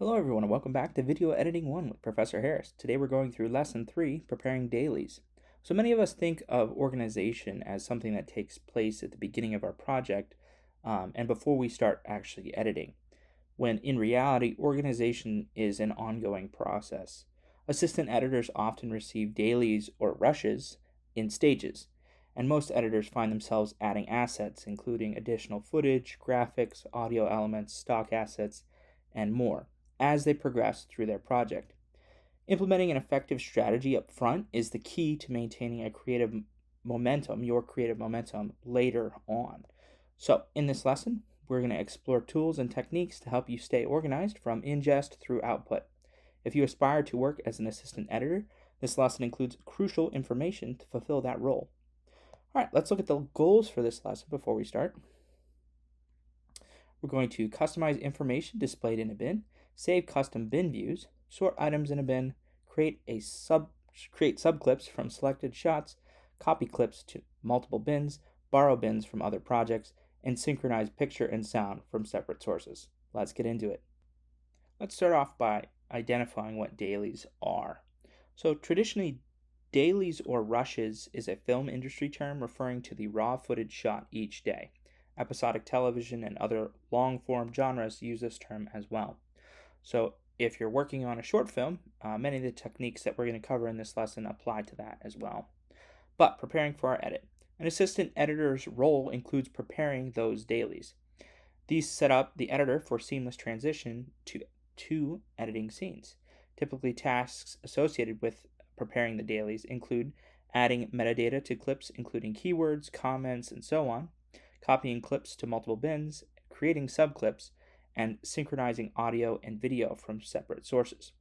Hello everyone and welcome back to Video Editing 1 with Professor Harris. Today we're going through Lesson 3, Preparing Dailies. So many of us think of organization as something that takes place at the beginning of our project and before we start actually editing, when in reality, organization is an ongoing process. Assistant editors often receive dailies or rushes in stages, and most editors find themselves adding assets, including additional footage, graphics, audio elements, stock assets, and more as they progress through their project. Implementing an effective strategy up front is the key to maintaining your creative momentum later on. So, in this lesson, we're going to explore tools and techniques to help you stay organized from ingest through output. If you aspire to work as an assistant editor, this lesson includes crucial information to fulfill that role. All right, let's look at the goals for this lesson before we start. We're going to customize information displayed in a bin, save custom bin views, sort items in a bin, create subclips from selected shots, copy clips to multiple bins, borrow bins from other projects, and synchronize picture and sound from separate sources. Let's get into it. Let's start off by identifying what dailies are. So traditionally, dailies or rushes is a film industry term referring to the raw footage shot each day. Episodic television and other long-form genres use this term as well. So if you're working on a short film, many of the techniques that we're going to cover in this lesson apply to that as well. But preparing for our edit. An assistant editor's role includes preparing those dailies. These set up the editor for seamless transition to editing scenes. Typically, tasks associated with preparing the dailies include adding metadata to clips, including keywords, comments, and so on, copying clips to multiple bins, creating subclips, and synchronizing audio and video from separate sources.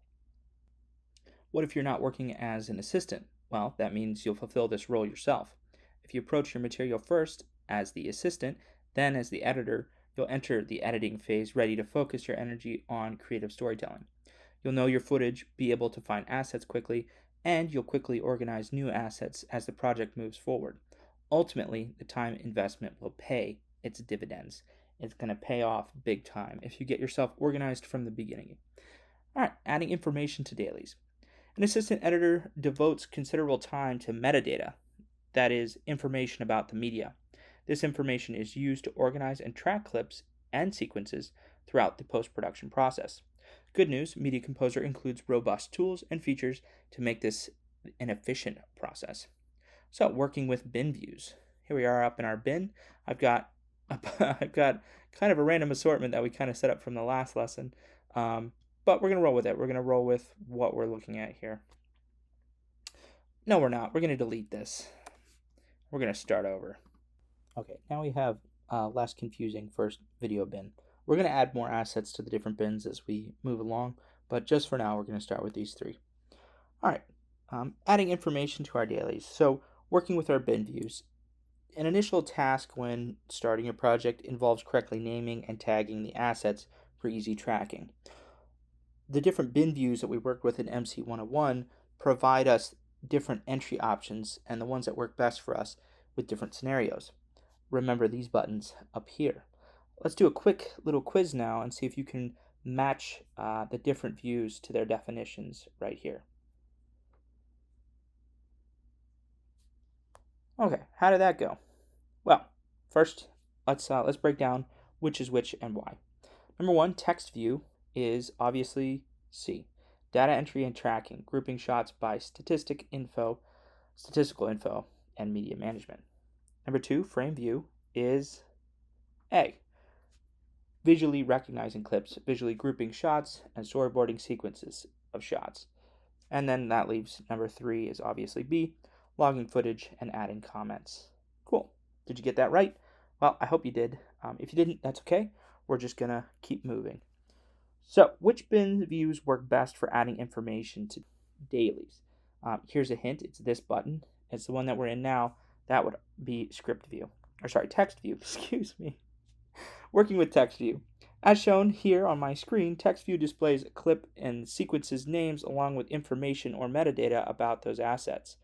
What if you're not working as an assistant? Well, that means you'll fulfill this role yourself. If you approach your material first as the assistant, then as the editor, you'll enter the editing phase ready to focus your energy on creative storytelling. You'll know your footage, be able to find assets quickly, and you'll quickly organize new assets as the project moves forward. Ultimately, the time investment will pay its dividends. It's going to pay off big time if you get yourself organized from the beginning. All right, adding information to dailies. An assistant editor devotes considerable time to metadata, that is, information about the media. This information is used to organize and track clips and sequences throughout the post-production process. Good news, Media Composer includes robust tools and features to make this an efficient process. So, working with bin views. Here we are up in our bin. I've got kind of a random assortment that we kind of set up from the last lesson, but we're going to roll with it. We're going to roll with what we're looking at here. No, we're not. We're going to delete this. We're going to start over. Okay, now we have less confusing first video bin. We're going to add more assets to the different bins as we move along, but just for now, we're going to start with these three. All right, adding information to our dailies. So, working with our bin views. An initial task when starting a project involves correctly naming and tagging the assets for easy tracking. The different bin views that we worked with in MC110 provide us different entry options and the ones that work best for us with different scenarios. Remember these buttons up here. Let's do a quick little quiz now and see if you can match the different views to their definitions right here. Okay, how did that go? Well, first, let's break down which is which and why. Number one, text view is obviously C. Data entry and tracking, grouping shots by statistical info, and media management. Number two, frame view is A. Visually recognizing clips, visually grouping shots, and storyboarding sequences of shots. And then that leaves number three is obviously B. Logging footage and adding comments. Cool. Did you get that right? Well, I hope you did. If you didn't, that's okay. We're just going to keep moving. So, which bin views work best for adding information to dailies? Here's a hint. It's this button. It's the one that we're in now. That would be text view. Excuse me. Working with text view. As shown here on my screen, text view displays a clip and sequences names along with information or metadata about those assets.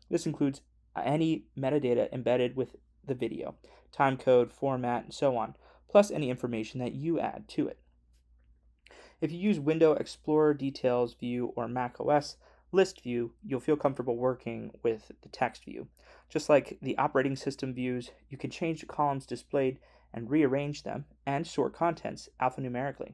This includes any metadata embedded with the video, time code, format, and so on, plus any information that you add to it. If you use Window Explorer Details View or Mac OS List View, you'll feel comfortable working with the text view. Just like the operating system views, you can change the columns displayed and rearrange them and sort contents alphanumerically.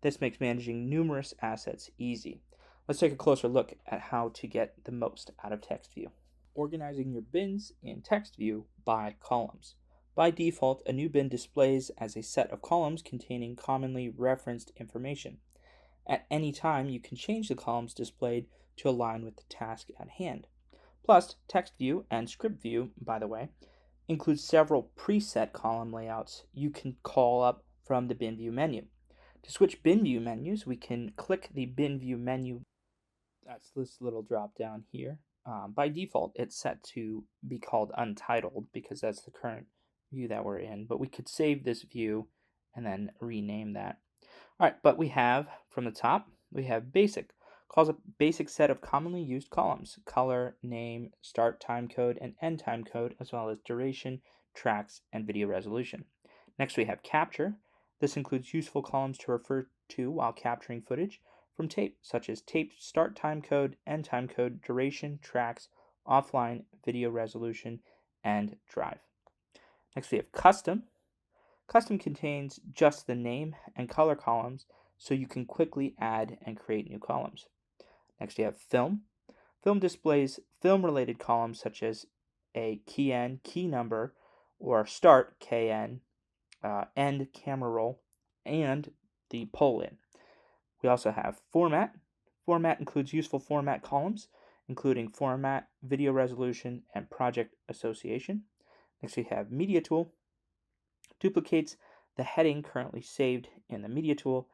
This makes managing numerous assets easy. Let's take a closer look at how to get the most out of text view. Organizing your bins in text view by columns. By default, a new bin displays as a set of columns containing commonly referenced information. At any time, you can change the columns displayed to align with the task at hand. Plus, text view and script view, by the way, includes several preset column layouts you can call up from the bin view menu. To switch bin view menus, we can click the bin view menu. That's this little drop down here. By default, it's set to be called untitled because that's the current view that we're in, but we could save this view and then rename that. All right, but we have from the top, we have basic. Calls a basic set of commonly used columns: color, name, start time code, and end time code, as well as duration, tracks, and video resolution. Next, we have capture. This includes useful columns to refer to while capturing footage from tape, such as tape start time code, end time code, duration, tracks, offline, video resolution, and drive. Next, we have custom. Custom contains just the name and color columns, so you can quickly add and create new columns. Next, you have film. Film displays film-related columns such as a key number, or start, KN, end, camera roll, and the pull-in. We also have format. Format includes useful format columns, including format, video resolution, and project association. Next, we have media tool. Duplicates the heading currently saved in the media tool.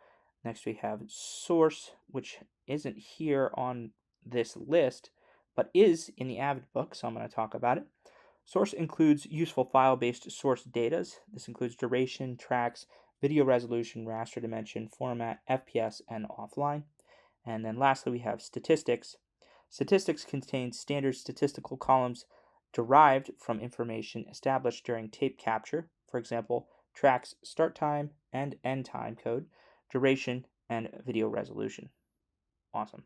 Next, we have source, which isn't here on this list, but is in the Avid book, so I'm going to talk about it. Source includes useful file-based source data. This includes duration, tracks, video resolution, raster dimension, format, FPS, and offline. And then lastly, we have statistics. Statistics contains standard statistical columns derived from information established during tape capture, for example, tracks start time and end time code, duration, and video resolution. Awesome.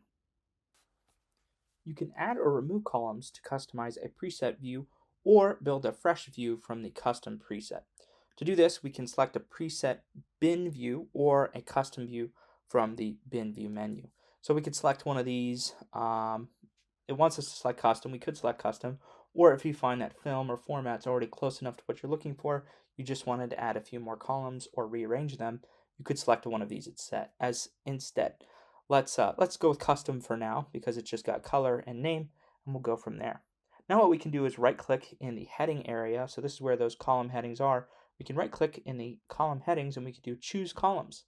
You can add or remove columns to customize a preset view or build a fresh view from the custom preset. To do this, we can select a preset bin view or a custom view from the bin view menu. So we could select one of these. It wants us to select custom. We could select custom, or if you find that film or format's already close enough to what you're looking for, you just wanted to add a few more columns or rearrange them, you could select one of these instead. Let's go with custom for now because it's just got color and name, and we'll go from there. Now what we can do is right-click in the heading area. So this is where those column headings are. We can right-click in the column headings, and we can do Choose Columns.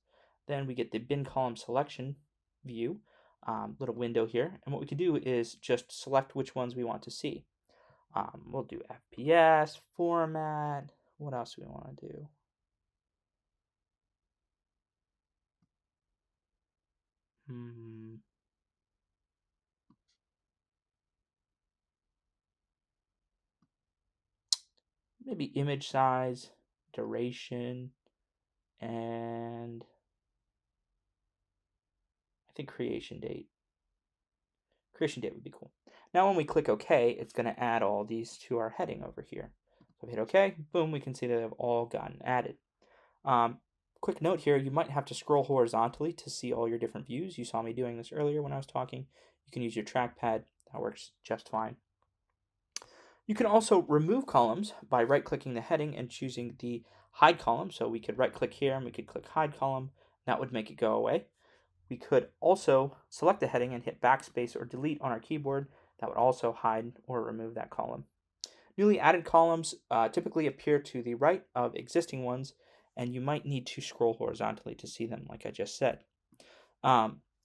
Then we get the bin column selection view, little window here, and what we can do is just select which ones we want to see. We'll do FPS, format. What else do we want to do? Maybe image size, duration, and I think creation date. Creation date would be cool. Now when we click OK, it's going to add all these to our heading over here. So if we hit OK, boom, we can see that they've all gotten added. Quick note here, you might have to scroll horizontally to see all your different views. You saw me doing this earlier when I was talking. You can use your trackpad. That works just fine. You can also remove columns by right-clicking the heading and choosing the hide column. So we could right-click here and we could click hide column. That would make it go away. We could also select the heading and hit backspace or delete on our keyboard. That would also hide or remove that column. Newly added columns typically appear to the right of existing ones, and you might need to scroll horizontally to see them, like I just said.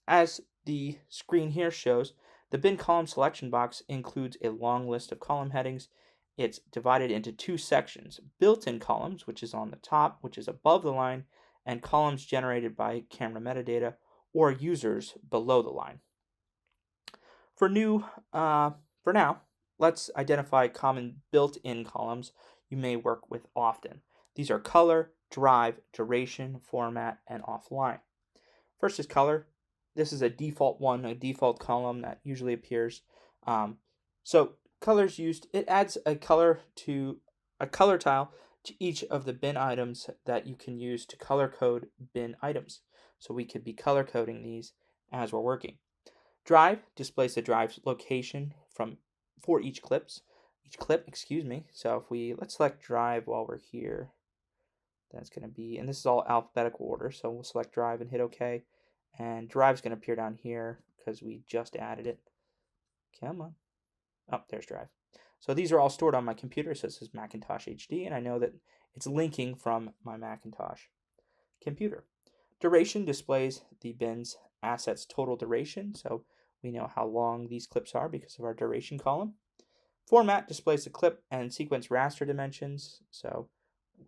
As the screen here shows, the bin column selection box includes a long list of column headings. It's divided into two sections: built-in columns, which is on the top, which is above the line, and columns generated by camera metadata or users below the line. For now, let's identify common built-in columns you may work with often. These are color, drive, duration, format, and offline. First is color. This is a default one, a default column that usually appears. So colors used, it adds a color tile to each of the bin items that you can use to color code bin items. So we could be color coding these as we're working. Drive displays the drive's location for each clip, excuse me. So if let's select drive while we're here. That's going to be, and this is all alphabetical order, so we'll select drive and hit OK. And drive's going to appear down here because we just added it. Come on. Oh, there's drive. So these are all stored on my computer, so this is Macintosh HD, and I know that it's linking from my Macintosh computer. Duration displays the bin's assets total duration, so we know how long these clips are because of our duration column. Format displays the clip and sequence raster dimensions, so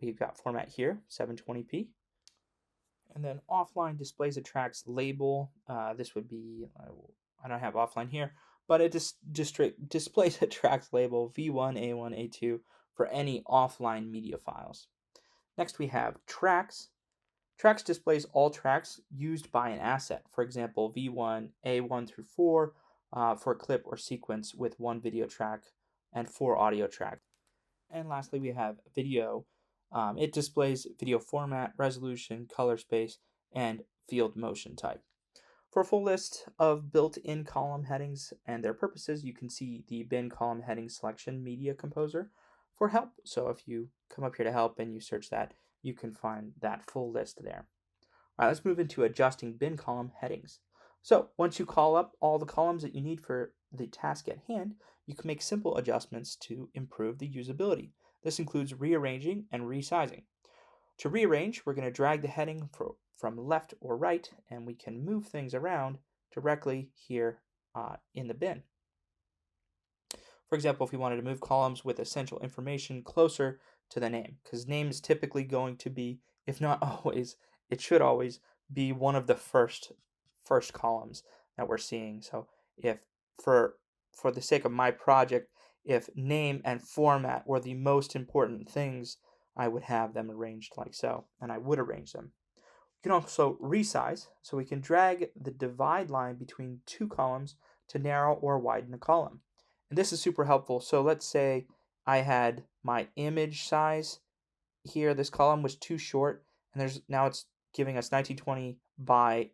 we've got format here, 720p. And then offline displays the track's label. This would be, I don't have offline here, but it displays a track's label V1, A1, A2 for any offline media files. Next we have tracks. Tracks displays all tracks used by an asset. For example, V1, A1 through 4 for a clip or sequence with 1 video track and 4 audio tracks. And lastly, we have video. It displays video format, resolution, color space, and field motion type. For a full list of built-in column headings and their purposes, you can see the bin column heading selection media composer for help. So if you come up here to help and you search that, you can find that full list there. All right, let's move into adjusting bin column headings. So once you call up all the columns that you need for the task at hand, you can make simple adjustments to improve the usability. This includes rearranging and resizing. To rearrange, we're going to drag the heading from left or right, and we can move things around directly here in the bin. For example, if we wanted to move columns with essential information closer to the name, because name is typically going to be, if not always, it should always be one of the first columns that we're seeing. So if for the sake of my project, if name and format were the most important things, I would have them arranged like so, and I would arrange them. We can also resize, so we can drag the divide line between two columns to narrow or widen a column. And this is super helpful. So let's say I had my image size here, this column was too short, and now it's giving us 1920 by ...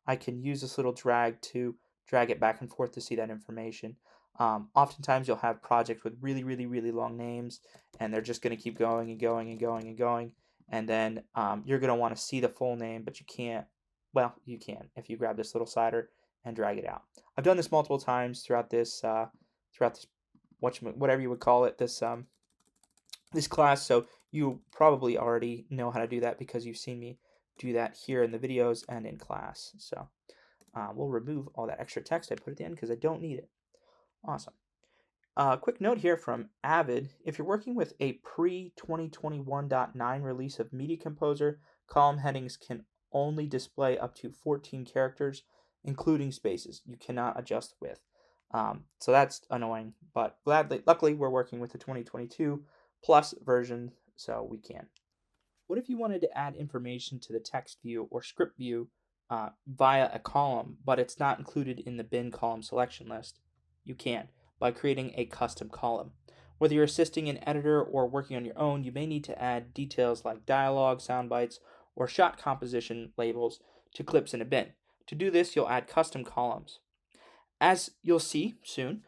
I can use this little drag to drag it back and forth to see that information. Oftentimes you'll have projects with really, really, really long names, and they're just going to keep going and going and going and going. And then you're going to want to see the full name, but you can't. Well, you can if you grab this little slider and drag it out. I've done this multiple times throughout this whatever you would call it, this class. So you probably already know how to do that because you've seen me do that here in the videos and in class. So we'll remove all that extra text I put at the end because I don't need it. Awesome. Quick note here from Avid. If you're working with a pre-2021.9 release of Media Composer, column headings can only display up to 14 characters, including spaces. You cannot adjust width. So that's annoying, but luckily we're working with the 2022 plus version, so we can. What if you wanted to add information to the text view or script view via a column, but it's not included in the bin column selection list? You can, by creating a custom column. Whether you're assisting an editor or working on your own, you may need to add details like dialogue, sound bites, or shot composition labels to clips in a bin. To do this, you'll add custom columns. As you'll see soon,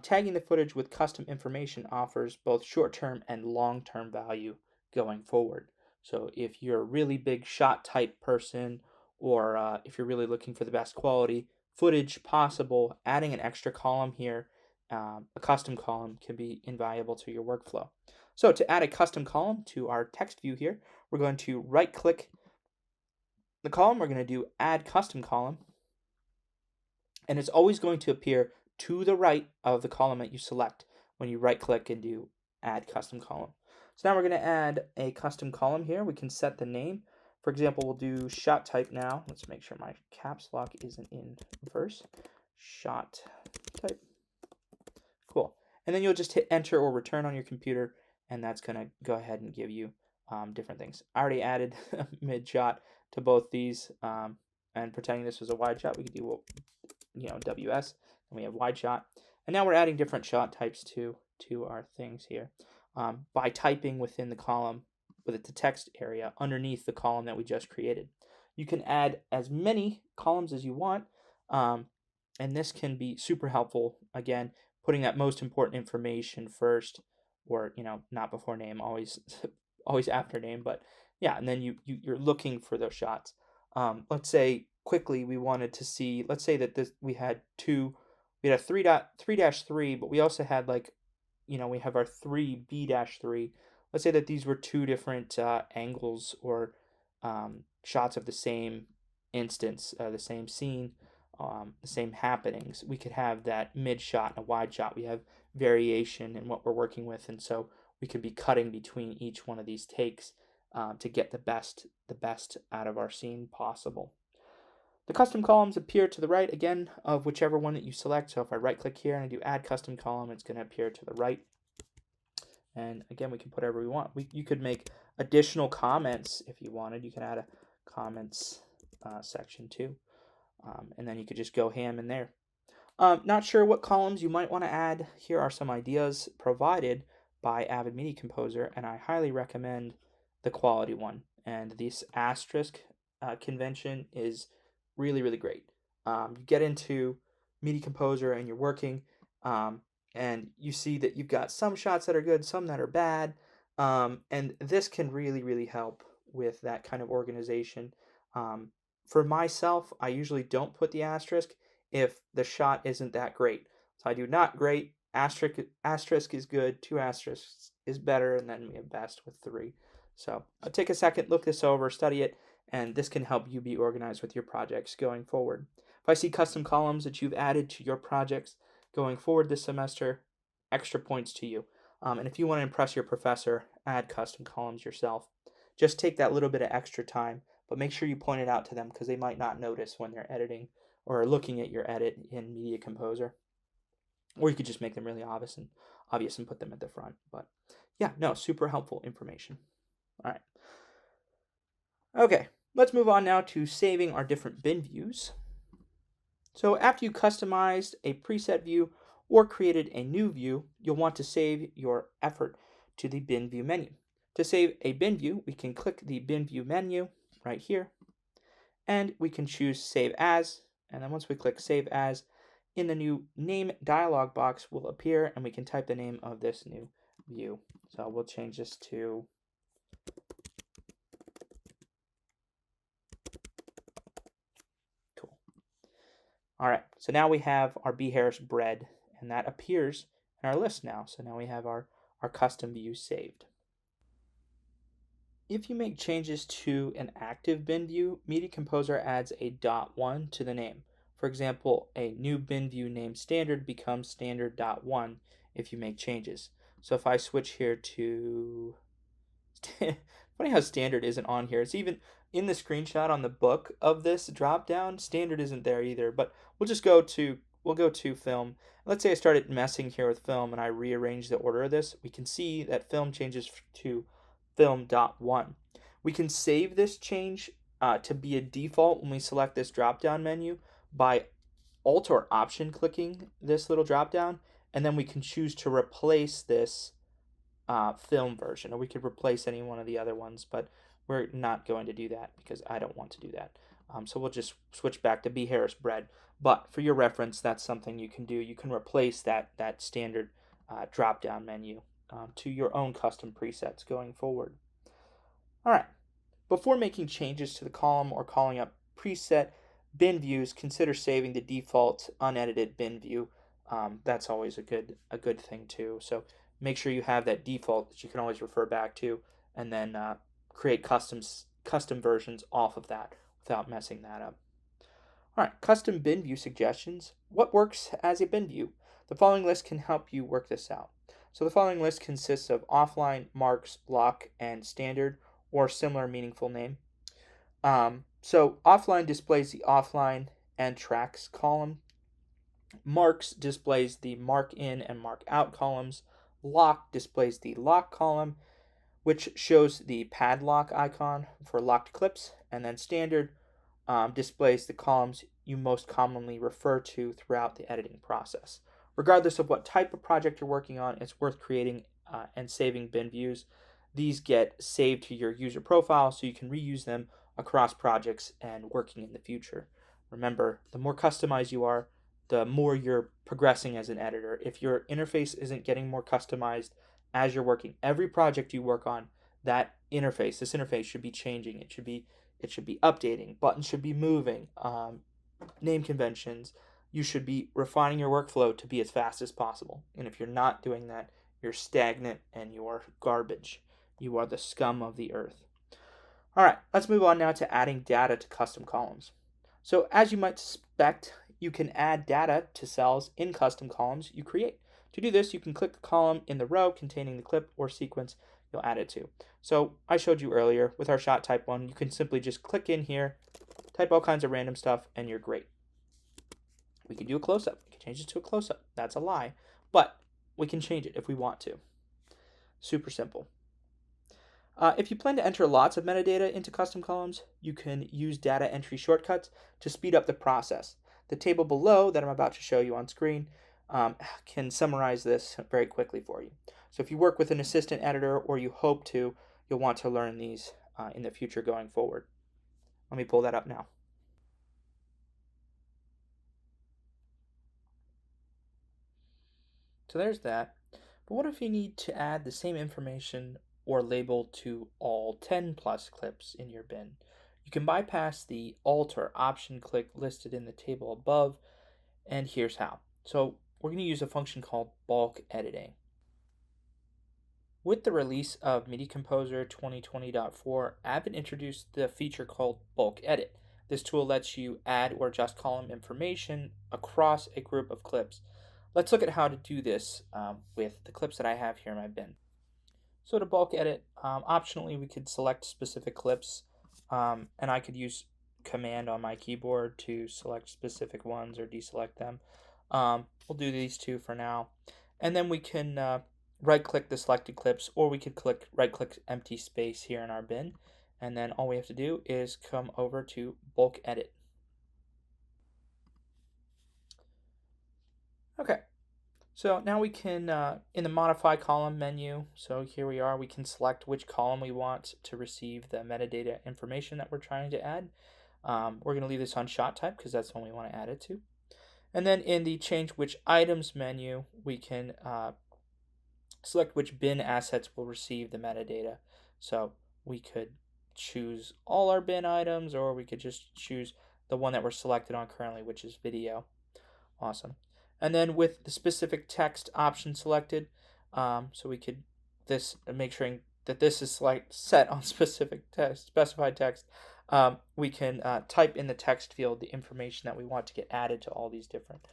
tagging the footage with custom information offers both short-term and long-term value going forward. So if you're a really big shot type person, or if you're really looking for the best quality footage possible, adding an extra column here, a custom column, can be invaluable to your workflow. So to add a custom column to our text view here, we're going to right-click the column. We're going to do Add Custom Column, and it's always going to appear to the right of the column that you select when you right-click and do Add Custom Column. So now we're going to add a custom column here. We can set the name. For example, we'll do shot type now. Let's make sure my caps lock isn't in first. Shot type. Cool. And then you'll just hit enter or return on your computer, and that's going to go ahead and give you different things. I already added mid shot to both these. and pretending this was a wide shot, we could do, WS, and we have wide shot. And now we're adding different shot types to our things here by typing within the column with the text area underneath the column that we just created. You can add as many columns as you want, and this can be super helpful. Again, putting that most important information first, or not before name, always always after name. But yeah, and then you're looking for those shots. Let's say quickly we wanted to see. Let's say that we had a 3.3-3, but we also had we have our 3B-3. Let's say that these were two different angles or shots of the same instance, the same scene, the same happenings. We could have that mid shot and a wide shot. We have variation in what we're working with, and so we could be cutting between each one of these takes to get the best out of our scene possible. The custom columns appear to the right, again, of whichever one that you select. So if I right-click here and I do Add Custom Column, it's going to appear to the right. And again, we can put whatever we want. You could make additional comments if you wanted. You can add a comments section too. And then you could just go ham in there. Not sure what columns you might want to add. Here are some ideas provided by Avid Media Composer, and I highly recommend the quality one. And this asterisk convention is really, really great. You get into Media Composer and you're working, and you see that you've got some shots that are good, some that are bad, and this can really, really help with that kind of organization. For myself, I usually don't put the asterisk if the shot isn't that great. So I do not great, asterisk is good, 2 asterisks is better, and then we have best with 3. So I'll take a second, look this over, study it, and this can help you be organized with your projects going forward. If I see custom columns that you've added to your projects going forward this semester, extra points to you. And if you want to impress your professor, add custom columns yourself. Just take that little bit of extra time, but make sure you point it out to them because they might not notice when they're editing or looking at your edit in Media Composer. Or you could just make them really obvious and put them at the front. But yeah, no, super helpful information. All right. Okay, let's move on now to saving our different bin views. So after you customized a preset view or created a new view, you'll want to save your effort to the bin view menu. To save a bin view, we can click the bin view menu right here, and we can choose Save As, and then once we click Save As, in the new name dialog box will appear, and we can type the name of this new view. So we'll change this to cool. All right, so now we have our B. Harris bread, and that appears in our list now. So now we have our custom view saved. If you make changes to an active bin view, Media Composer adds a .1 to the name. For example, a new bin view named standard becomes standard.1 if you make changes. So if I switch here to funny how standard isn't on here. It's even in the screenshot on the book of this drop down, standard isn't there either. But we'll go to film. Let's say I started messing here with film and I rearrange the order of this. We can see that film changes to film.1. We can save this change to be a default when we select this drop down menu by Alt or Option clicking this little drop down, and then we can choose to replace this film version, or we could replace any one of the other ones, but we're not going to do that because I don't want to do that. So we'll just switch back to B. Harris bread. But for your reference, that's something you can do. You can replace that standard drop down menu to your own custom presets going forward. All right. Before making changes to the column or calling up preset bin views, consider saving the default unedited bin view. That's always a good thing too. So make sure you have that default that you can always refer back to, and then create custom versions off of that without messing that up. All right, custom bin view suggestions. What works as a bin view? The following list can help you work this out. So the following list consists of offline, marks, lock, and standard, or similar meaningful name. So offline displays the offline and tracks column. Marks displays the mark in and mark out columns. Lock displays the lock column, which shows the padlock icon for locked clips. And then standard displays the columns you most commonly refer to throughout the editing process. Regardless of what type of project you're working on, it's worth creating and saving bin views. These get saved to your user profile so you can reuse them across projects and working in the future. Remember, the more customized you are, the more you're progressing as an editor. If your interface isn't getting more customized as you're working, every project you work on, this interface should be changing. It should be updating. Buttons should be moving. Name conventions. You should be refining your workflow to be as fast as possible. And if you're not doing that, you're stagnant and you're garbage. You are the scum of the earth. All right, let's move on now to adding data to custom columns. So as you might suspect, you can add data to cells in custom columns you create. To do this, you can click the column in the row containing the clip or sequence you'll add it to. So I showed you earlier with our shot type 1, you can simply just click in here, type all kinds of random stuff, and you're great. We can do a close-up. We can change it to a close-up. That's a lie, but we can change it if we want to. Super simple. If you plan to enter lots of metadata into custom columns, you can use data entry shortcuts to speed up the process. The table below that I'm about to show you on screen can summarize this very quickly for you. So if you work with an assistant editor or you hope to, you'll want to learn these in the future going forward. Let me pull that up now. So there's that. But what if you need to add the same information or label to all 10 plus clips in your bin? You can bypass the Alt or Option click listed in the table above, and here's how. So we're going to use a function called bulk editing. With the release of MIDI Composer 2020.4, Avid introduced the feature called bulk edit. This tool lets you add or adjust column information across a group of clips. Let's look at how to do this with the clips that I have here in my bin. So to bulk edit, optionally we could select specific clips, and I could use Command on my keyboard to select specific ones or deselect them. We'll do these two for now. And then we can right-click the selected clips, or we could right-click empty space here in our bin. And then all we have to do is come over to bulk edit. Okay, so now we can, in the modify column menu, so here we are, we can select which column we want to receive the metadata information that we're trying to add. We're going to leave this on shot type because that's when we want to add it to. And then in the change which items menu, we can select which bin assets will receive the metadata. So we could choose all our bin items, or we could just choose the one that we're selected on currently, which is video. Awesome. And then with the specific text option selected, so we could make sure that this is set on specified text, we can type in the text field the information that we want to get added to all these different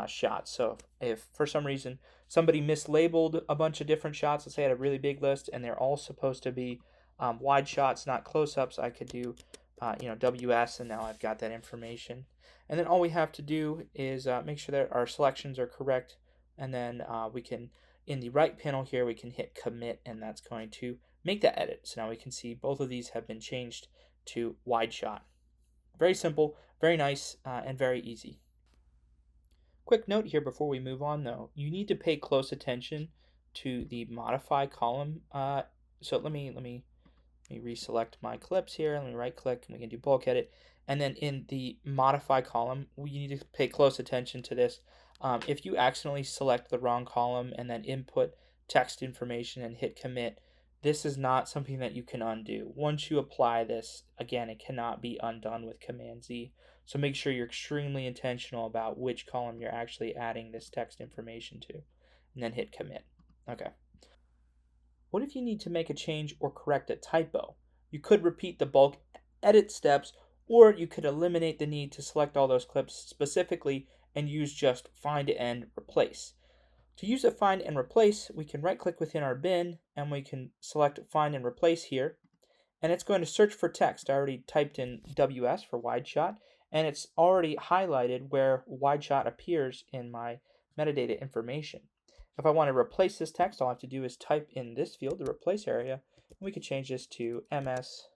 shots. So if for some reason somebody mislabeled a bunch of different shots, let's say I had a really big list and they're all supposed to be wide shots, not close-ups, I could do WS, and now I've got that information. And then all we have to do is make sure that our selections are correct, and then we can, in the right panel here, we can hit commit, and that's going to make that edit. So now we can see both of these have been changed to wide shot. Very simple, very nice, and very easy. Quick note here before we move on though, you need to pay close attention to the modify column. So let me reselect my clips here. Let me right click and we can do bulk edit. And then in the modify column, we need to pay close attention to this. If you accidentally select the wrong column and then input text information and hit commit, this is not something that you can undo. Once you apply this, again, it cannot be undone with Command Z. So make sure you're extremely intentional about which column you're actually adding this text information to, and then hit commit. Okay. What if you need to make a change or correct a typo? You could repeat the bulk edit steps, or you could eliminate the need to select all those clips specifically and use just find and replace. To use a find and replace, we can right click within our bin and we can select find and replace here, and it's going to search for text. I already typed in WS for wide shot, and it's already highlighted where wide shot appears in my metadata information. If I want to replace this text, all I have to do is type in this field, the replace area, and we can change this to MS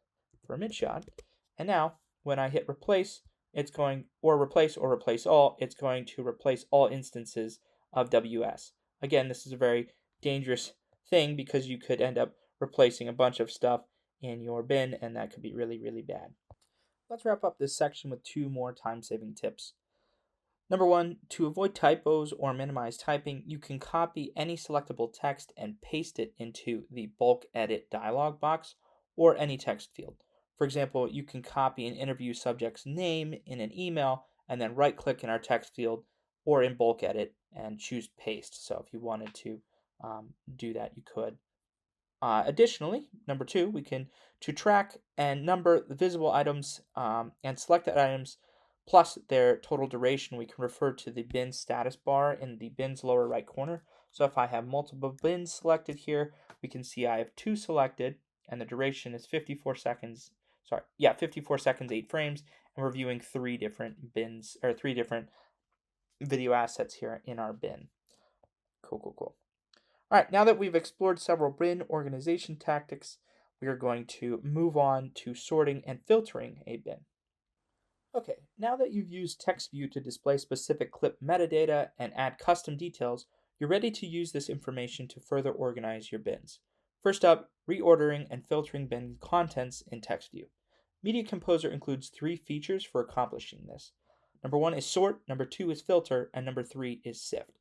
for mid shot. And now when I hit replace, replace or replace all, it's going to replace all instances of WS. Again, this is a very dangerous thing because you could end up replacing a bunch of stuff in your bin, and that could be really, really bad. Let's wrap up this section with 2 more time-saving tips. Number 1, to avoid typos or minimize typing, you can copy any selectable text and paste it into the bulk edit dialog box or any text field. For example, you can copy an interview subject's name in an email and then right-click in our text field or in bulk edit and choose paste. So if you wanted to do that, you could. Additionally, number 2, to track and number the visible items and selected items plus their total duration, we can refer to the bin status bar in the bin's lower right corner. So if I have multiple bins selected here, we can see I have 2 selected and the duration is 54 seconds, 54 seconds, 8 frames, and we're viewing 3 different bins, or 3 different video assets here in our bin. Cool. All right, now that we've explored several bin organization tactics, we are going to move on to sorting and filtering a bin. Okay, now that you've used TextView to display specific clip metadata and add custom details, you're ready to use this information to further organize your bins. First up, reordering and filtering bin contents in TextView. Media Composer includes 3 features for accomplishing this. Number 1 is sort, number 2 is filter, and number 3 is sift.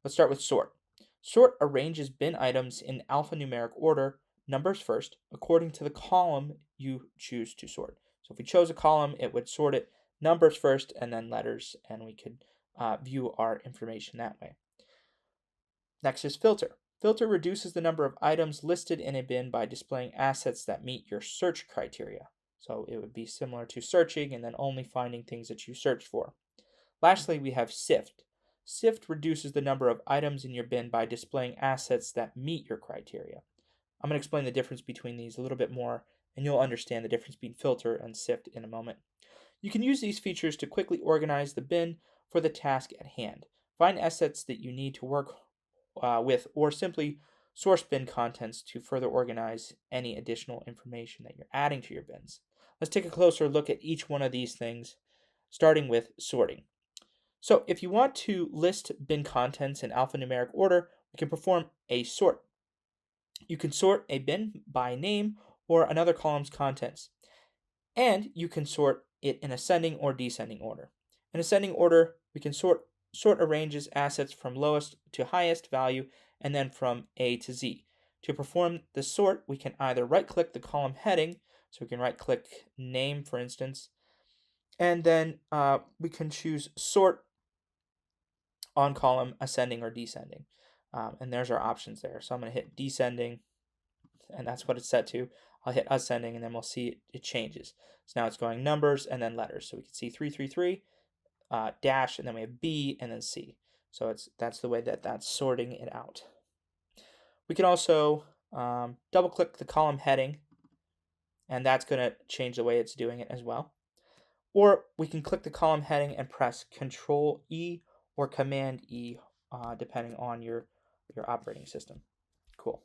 Let's start with sort. Sort arranges bin items in alphanumeric order, numbers first, according to the column you choose to sort. So if we chose a column, it would sort it numbers first and then letters, and we could view our information that way. Next is filter. Filter reduces the number of items listed in a bin by displaying assets that meet your search criteria. So it would be similar to searching and then only finding things that you search for. Lastly, we have sift. Sift reduces the number of items in your bin by displaying assets that meet your criteria. I'm going to explain the difference between these a little bit more, and you'll understand the difference between filter and sift in a moment. You can use these features to quickly organize the bin for the task at hand. Find assets that you need to work with, or simply source bin contents to further organize any additional information that you're adding to your bins. Let's take a closer look at each one of these things, starting with sorting. So if you want to list bin contents in alphanumeric order, we can perform a sort. You can sort a bin by name or another column's contents. And you can sort it in ascending or descending order. In ascending order, we can sort arranges assets from lowest to highest value and then from A to Z. To perform the sort, we can either right-click the column heading, so we can right-click name, for instance, and then we can choose sort on column ascending or descending. And there's our options there. So I'm going to hit descending, and that's what it's set to. I'll hit ascending, and then we'll see it changes. So now it's going numbers and then letters. So we can see 333, dash, and then we have B and then C. So that's the way that's sorting it out. We can also double-click the column heading, and that's going to change the way it's doing it as well. Or we can click the column heading and press Control-E or Command-E, depending on your operating system. Cool.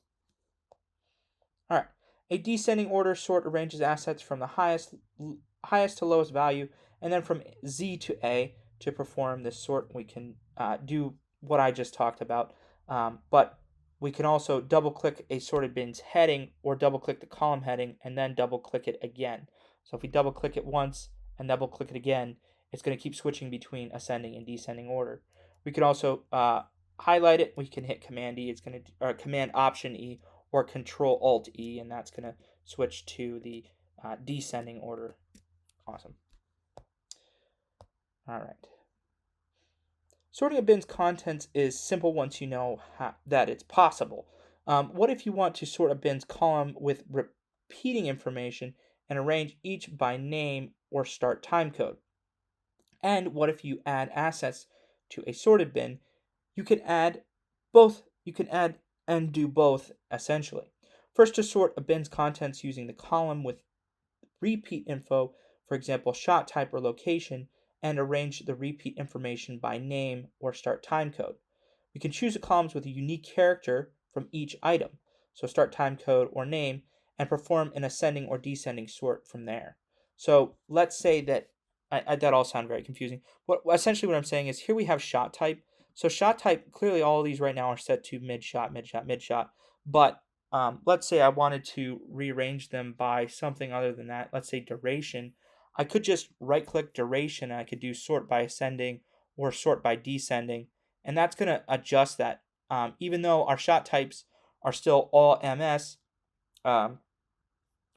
All right. A descending order sort arranges assets from the highest to lowest value, and then from Z to A. To perform this sort, we can do what I just talked about, but we can also double-click a sorted bin's heading or double-click the column heading and then double-click it again. So if we double-click it once and double-click it again, it's going to keep switching between ascending and descending order. We can also highlight it. We can hit Command-E. It's going to or Command-Option-E or Control-Alt-E, and that's going to switch to the descending order. Awesome. All right. Sorting a bin's contents is simple once you know that it's possible. What if you want to sort a bin's column with repeating information and arrange each by name or start timecode? And what if you add assets to a sorted bin? You can add both. You can add and do both essentially. First, to sort a bin's contents using the column with repeat info, for example, shot type or location, and arrange the repeat information by name or start timecode. We can choose the columns with a unique character from each item, so start timecode or name, and perform an ascending or descending sort from there. So let's say that that all sound very confusing. Essentially what I'm saying is here we have shot type. So shot type, clearly all of these right now are set to mid shot, mid shot, mid shot. But let's say I wanted to rearrange them by something other than that. Let's say duration. I could just right click duration and I could do sort by ascending or sort by descending. And that's going to adjust that. Even though our shot types are still all MS, um,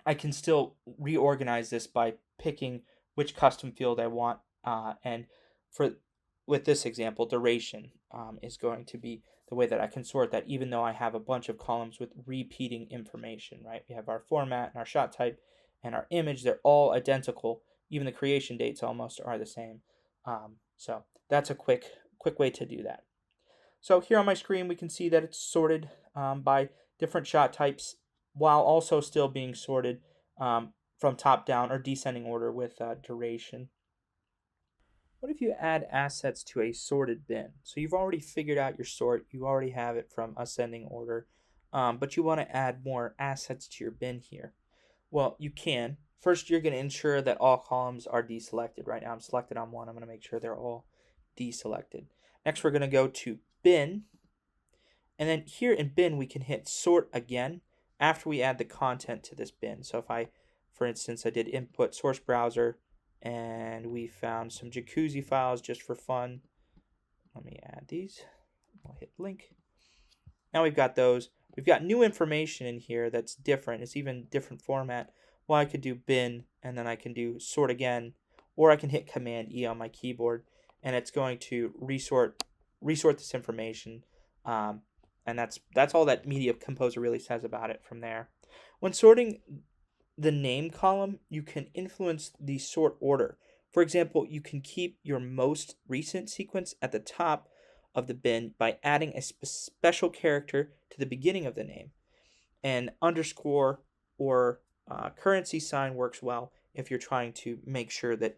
I can still reorganize this by picking which custom field I want. And for with this example, duration is going to be the way that I can sort that, even though I have a bunch of columns with repeating information, right? We have our format and our shot type and our image. They're all identical. Even the creation dates almost are the same. So that's a quick way to do that. So here on my screen, we can see that it's sorted by different shot types while also still being sorted from top down or descending order with duration. What if you add assets to a sorted bin? So you've already figured out your sort, you already have it from ascending order, but you want to add more assets to your bin here. Well, you can. First, you're going to ensure that all columns are deselected. Right now I'm selected on one. I'm going to make sure they're all deselected. Next, we're going to go to bin. And then here in bin, we can hit sort again after we add the content to this bin. So if I, for instance, I did input source browser and we found some jacuzzi files just for fun. Let me add these. I'll hit link. Now we've got those. We've got new information in here that's different. It's even different format. Well, I could do bin and then I can do sort again, or I can hit Command E on my keyboard and it's going to resort this information. And that's all that Media Composer really says about it from there. When sorting the name column, you can influence the sort order. For example, you can keep your most recent sequence at the top of the bin by adding a special character to the beginning of the name. And underscore or currency sign works well if you're trying to make sure that,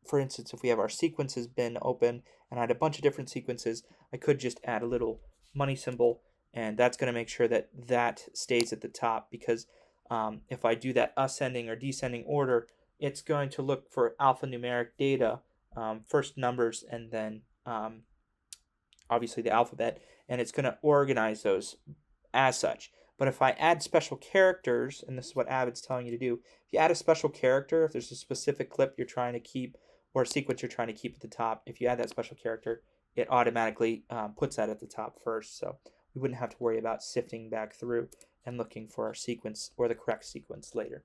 for instance, if we have our sequences bin open and I had a bunch of different sequences, I could just add a little money symbol, and that's going to make sure that that stays at the top, because if I do that ascending or descending order, it's going to look for alphanumeric data, first numbers and then obviously the alphabet, and it's going to organize those as such. But if I add special characters, and this is what Avid's telling you to do, if you add a special character, if there's a specific clip you're trying to keep or a sequence you're trying to keep at the top, if you add that special character, it automatically puts that at the top first. So we wouldn't have to worry about sifting back through and looking for our sequence or the correct sequence later.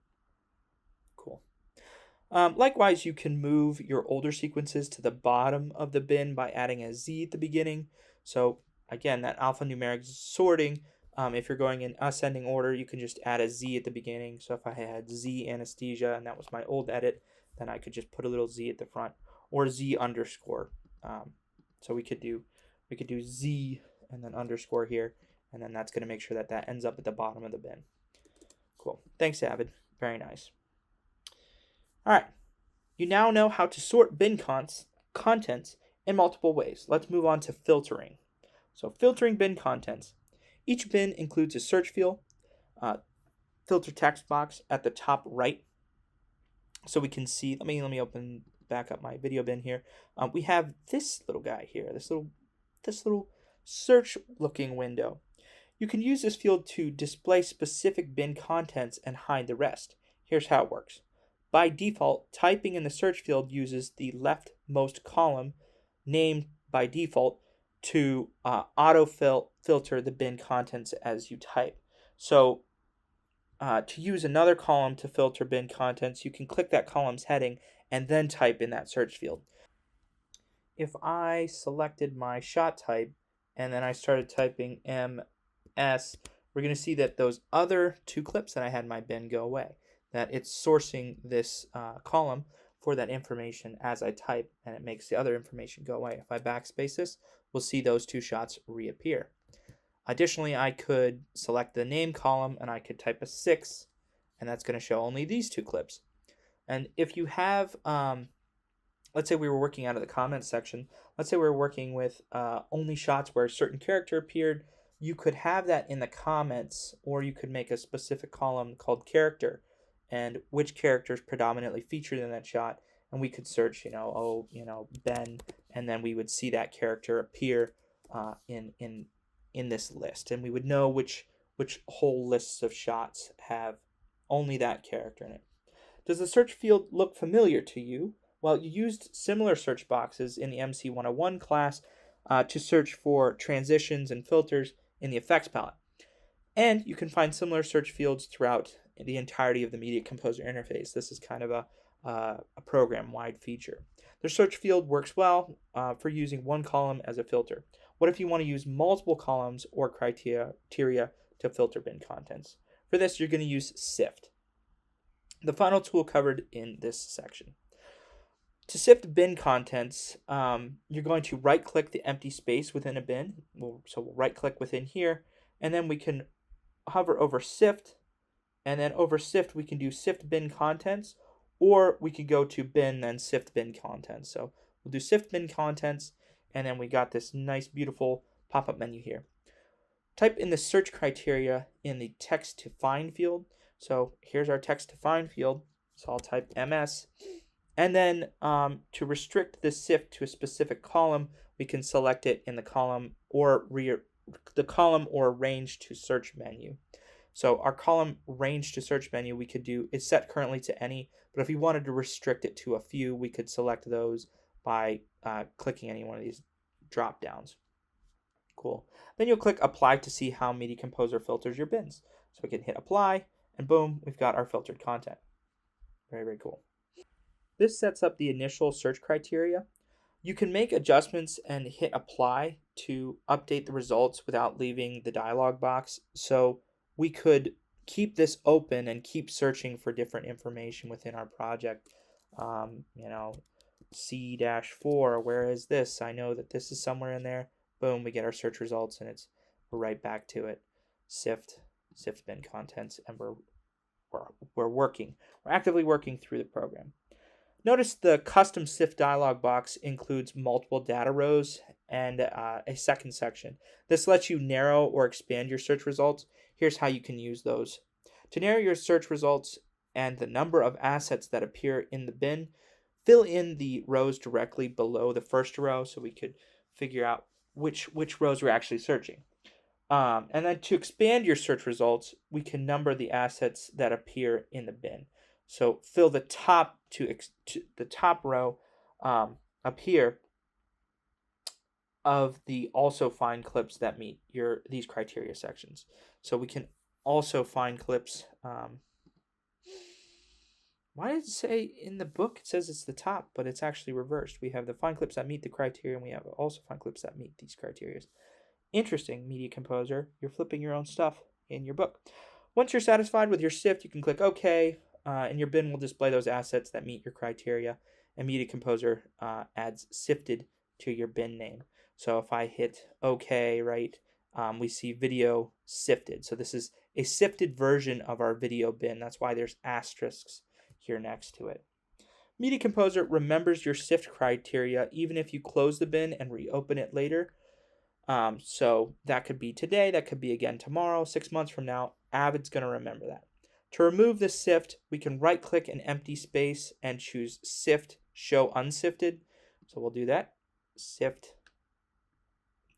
Cool. Likewise, you can move your older sequences to the bottom of the bin by adding a Z at the beginning. So again, that alphanumeric sorting, if you're going in ascending order, you can just add a Z at the beginning. So if I had Z anesthesia and that was my old edit, then I could just put a little Z at the front, or Z underscore. So we could do Z and then underscore here, and then that's going to make sure that that ends up at the bottom of the bin. Cool. Thanks, Avid. Very nice. All right. You now know how to sort bin contents in multiple ways. Let's move on to filtering. So filtering bin contents. Each bin includes a search field, filter text box at the top right. So we can see, let me open back up my video bin here. We have this little guy here, this little search looking window. You can use this field to display specific bin contents and hide the rest. Here's how it works. By default, typing in the search field uses the leftmost column named by default to auto-filter the bin contents as you type. So to use another column to filter bin contents, you can click that column's heading and then type in that search field. If I selected my shot type and then I started typing MS, we're going to see that those other two clips that I had in my bin go away. That it's sourcing this column for that information as I type, and it makes the other information go away. If I backspace this, we'll see those two shots reappear. Additionally, I could select the name column and I could type a 6, and that's going to show only these two clips. And if you have, let's say we were working out of the comments section, let's say we were working with only shots where a certain character appeared, you could have that in the comments, or you could make a specific column called character and which characters predominantly featured in that shot, and we could search, Ben, and then we would see that character appear in this list, and we would know which whole lists of shots have only that character in it. Does the search field look familiar to you? Well, you used similar search boxes in the MC101 class to search for transitions and filters in the effects palette. And you can find similar search fields throughout the entirety of the Media Composer interface. This is kind of a program-wide feature. The search field works well for using one column as a filter. What if you want to use multiple columns or criteria to filter bin contents? For this, you're going to use sift, the final tool covered in this section. To sift bin contents, you're going to right-click the empty space within a bin. So we'll right-click within here, and then we can hover over sift, and then over sift we can do sift bin contents, or we could go to bin then sift bin contents. So we'll do sift bin contents, and then we got this nice beautiful pop-up menu here. Type in the search criteria in the text to find field. So here's our text to find field, so I'll type MS, and then to restrict the sift to a specific column, we can select it in the column or range to search menu. So our column range to search menu we could do is set currently to any, but if we wanted to restrict it to a few, we could select those by clicking any one of these drop downs. Cool. Then you'll click apply to see how Media Composer filters your bins. So we can hit apply, and boom, we've got our filtered content. Very, very cool. This sets up the initial search criteria. You can make adjustments and hit apply to update the results without leaving the dialog box. So we could keep this open and keep searching for different information within our project. C-4, where is this? I know that this is somewhere in there. Boom, we get our search results, and we're right back to it. Sift bin contents, and we're working. We're actively working through the program. Notice the custom sift dialog box includes multiple data rows and a second section. This lets you narrow or expand your search results. Here's how you can use those. To narrow your search results and the number of assets that appear in the bin, fill in the rows directly below the first row so we could figure out which rows we're actually searching. And then to expand your search results, we can number the assets that appear in the bin. So fill the top to the top row up here of the also find clips that meet these criteria sections. So we can also find clips. Why did it say in the book it says it's the top, but it's actually reversed? We have the find clips that meet the criteria, and we have also find clips that meet these criteria. Interesting, Media Composer. You're flipping your own stuff in your book. Once you're satisfied with your sift, you can click OK, and your bin will display those assets that meet your criteria, and Media Composer adds sifted to your bin name. So if I hit OK, right, we see video sifted. So this is a sifted version of our video bin. That's why there's asterisks here next to it. Media Composer remembers your sift criteria even if you close the bin and reopen it later. So that could be today, that could be again tomorrow, 6 months from now. Avid's going to remember that. To remove the sift, we can right-click an empty space and choose Sift Show Unsifted. So we'll do that. Sift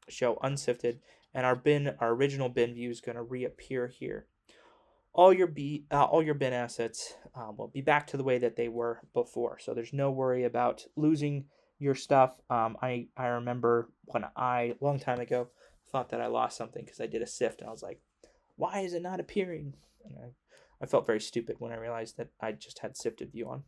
Show Unsifted, and our original bin view is going to reappear here. All your bin assets will be back to the way that they were before. So there's no worry about losing your stuff. I remember when a long time ago, thought that I lost something because I did a sift, and I was like, why is it not appearing? And I felt very stupid when I realized that I just had sifted view on.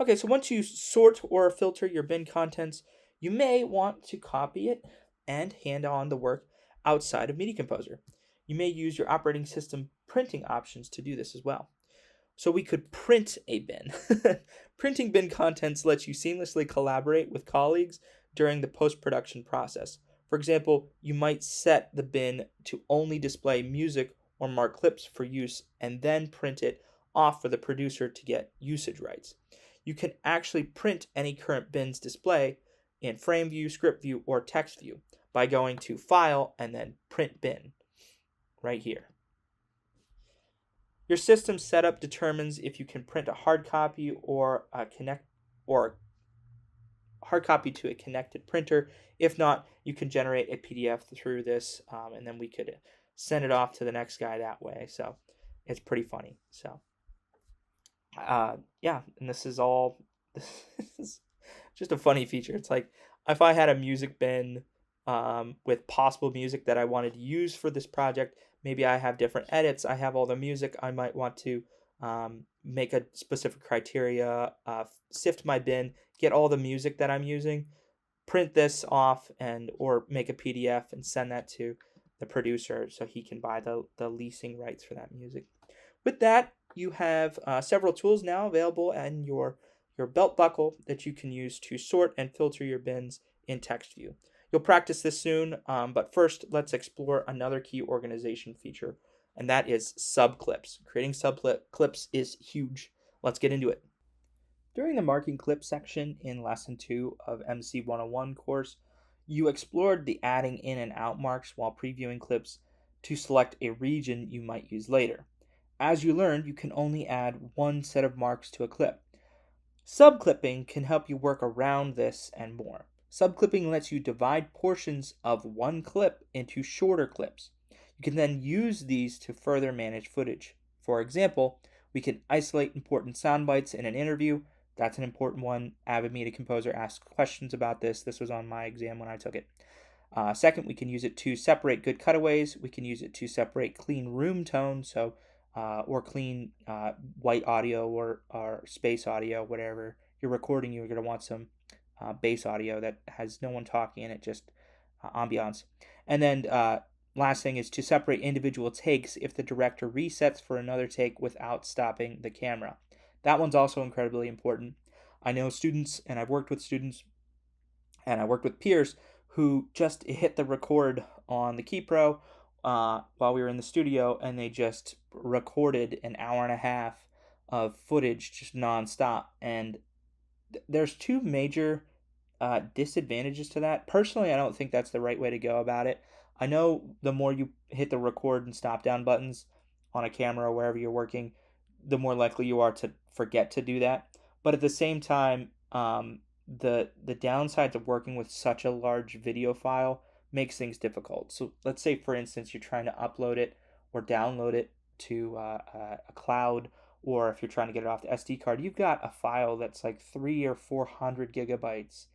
Okay, so once you sort or filter your bin contents, you may want to copy it and hand on the work outside of Media Composer. You may use your operating system printing options to do this as well. So we could print a bin. Printing bin contents lets you seamlessly collaborate with colleagues during the post-production process. For example, you might set the bin to only display music or mark clips for use and then print it off for the producer to get usage rights. You can actually print any current bin's display in frame view, script view, or text view by going to File and then Print Bin right here. Your system setup determines if you can print a hard copy or hard copy to a connected printer. If not, you can generate a PDF through this, and then we could send it off to the next guy that way. So it's pretty funny. So yeah, and this is all. This is just a funny feature. It's like if I had a music bin with possible music that I wanted to use for this project, maybe I have different edits. I have all the music. I might want to make a specific criteria, sift my bin, get all the music that I'm using, print this off, and or make a PDF and send that to the producer so he can buy the leasing rights for that music. With that, you have several tools now available in your belt buckle that you can use to sort and filter your bins in text view. You'll practice this soon, but first let's explore another key organization feature, and that is subclips. Creating subclips is huge. Let's get into it. During the marking clip section in Lesson 2 of MC110 course, you explored the adding in and out marks while previewing clips to select a region you might use later. As you learned, you can only add one set of marks to a clip. Subclipping can help you work around this and more. Subclipping lets you divide portions of one clip into shorter clips. You can then use these to further manage footage. For example, we can isolate important sound bites in an interview. That's an important one. Avid Media Composer asked questions about this. This was on my exam when I took it. Second, we can use it to separate good cutaways. We can use it to separate clean room tone, or clean white audio or space audio, whatever you're recording. You're going to want some bass audio that has no one talking in it, just ambiance. And then last thing is to separate individual takes if the director resets for another take without stopping the camera. That one's also incredibly important. I know students, and I've worked with students, and I worked with peers who just hit the record on the KeyPro while we were in the studio, and they just recorded an hour and a half of footage just nonstop. And there's two major disadvantages to that. Personally, I don't think that's the right way to go about it. I know the more you hit the record and stop down buttons on a camera or wherever you're working, the more likely you are to forget to do that. But at the same time, the downsides of working with such a large video file makes things difficult. So let's say, for instance, you're trying to upload it or download it to a cloud, or if you're trying to get it off the SD card, you've got a file that's like 300 or 400 gigabytes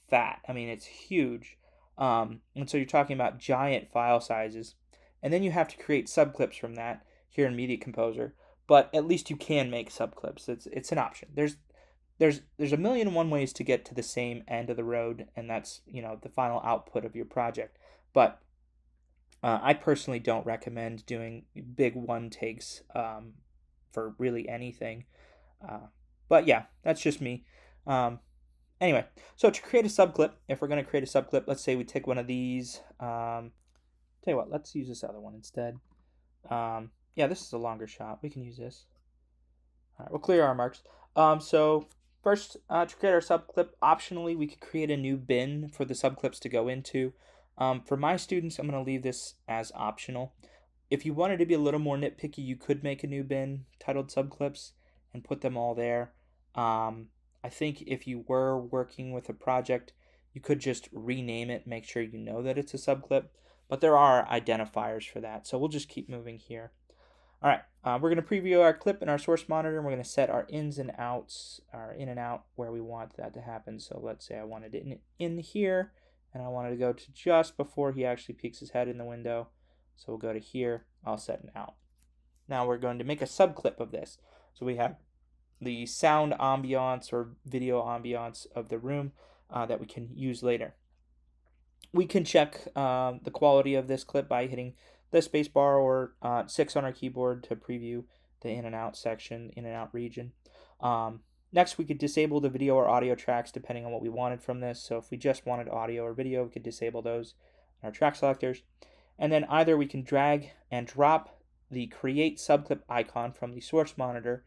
fat. I mean, it's huge. And so you're talking about giant file sizes. And then you have to create subclips from that here in Media Composer. But at least you can make subclips. It's an option. There's a million and one ways to get to the same end of the road, and that's the final output of your project. But I personally don't recommend doing big one takes for really anything. But yeah, that's just me. Anyway, so to create a subclip, if we're going to create a subclip, let's say we take one of these. Tell you what, let's use this other one instead. Yeah, this is a longer shot. We can use this. All right, we'll clear our marks. So first, to create our subclip, optionally, we could create a new bin for the subclips to go into. For my students, I'm going to leave this as optional. If you wanted to be a little more nitpicky, you could make a new bin titled subclips and put them all there. I think if you were working with a project, you could just rename it, make sure you know that it's a subclip, but there are identifiers for that. So we'll just keep moving here. All right, we're going to preview our clip in our source monitor, and we're going to set our ins and outs, our in and out, where we want that to happen. So let's say I wanted it in here, and I wanted to go to just before he actually peeks his head in the window. So we'll go to here, I'll set an out. Now we're going to make a subclip of this. So we have the sound ambiance or video ambiance of the room that we can use later. We can check the quality of this clip by hitting the spacebar or 6 on our keyboard to preview the in and out section, in and out region. Next, we could disable the video or audio tracks depending on what we wanted from this. So if we just wanted audio or video, we could disable those in our track selectors. And then either we can drag and drop the create subclip icon from the source monitor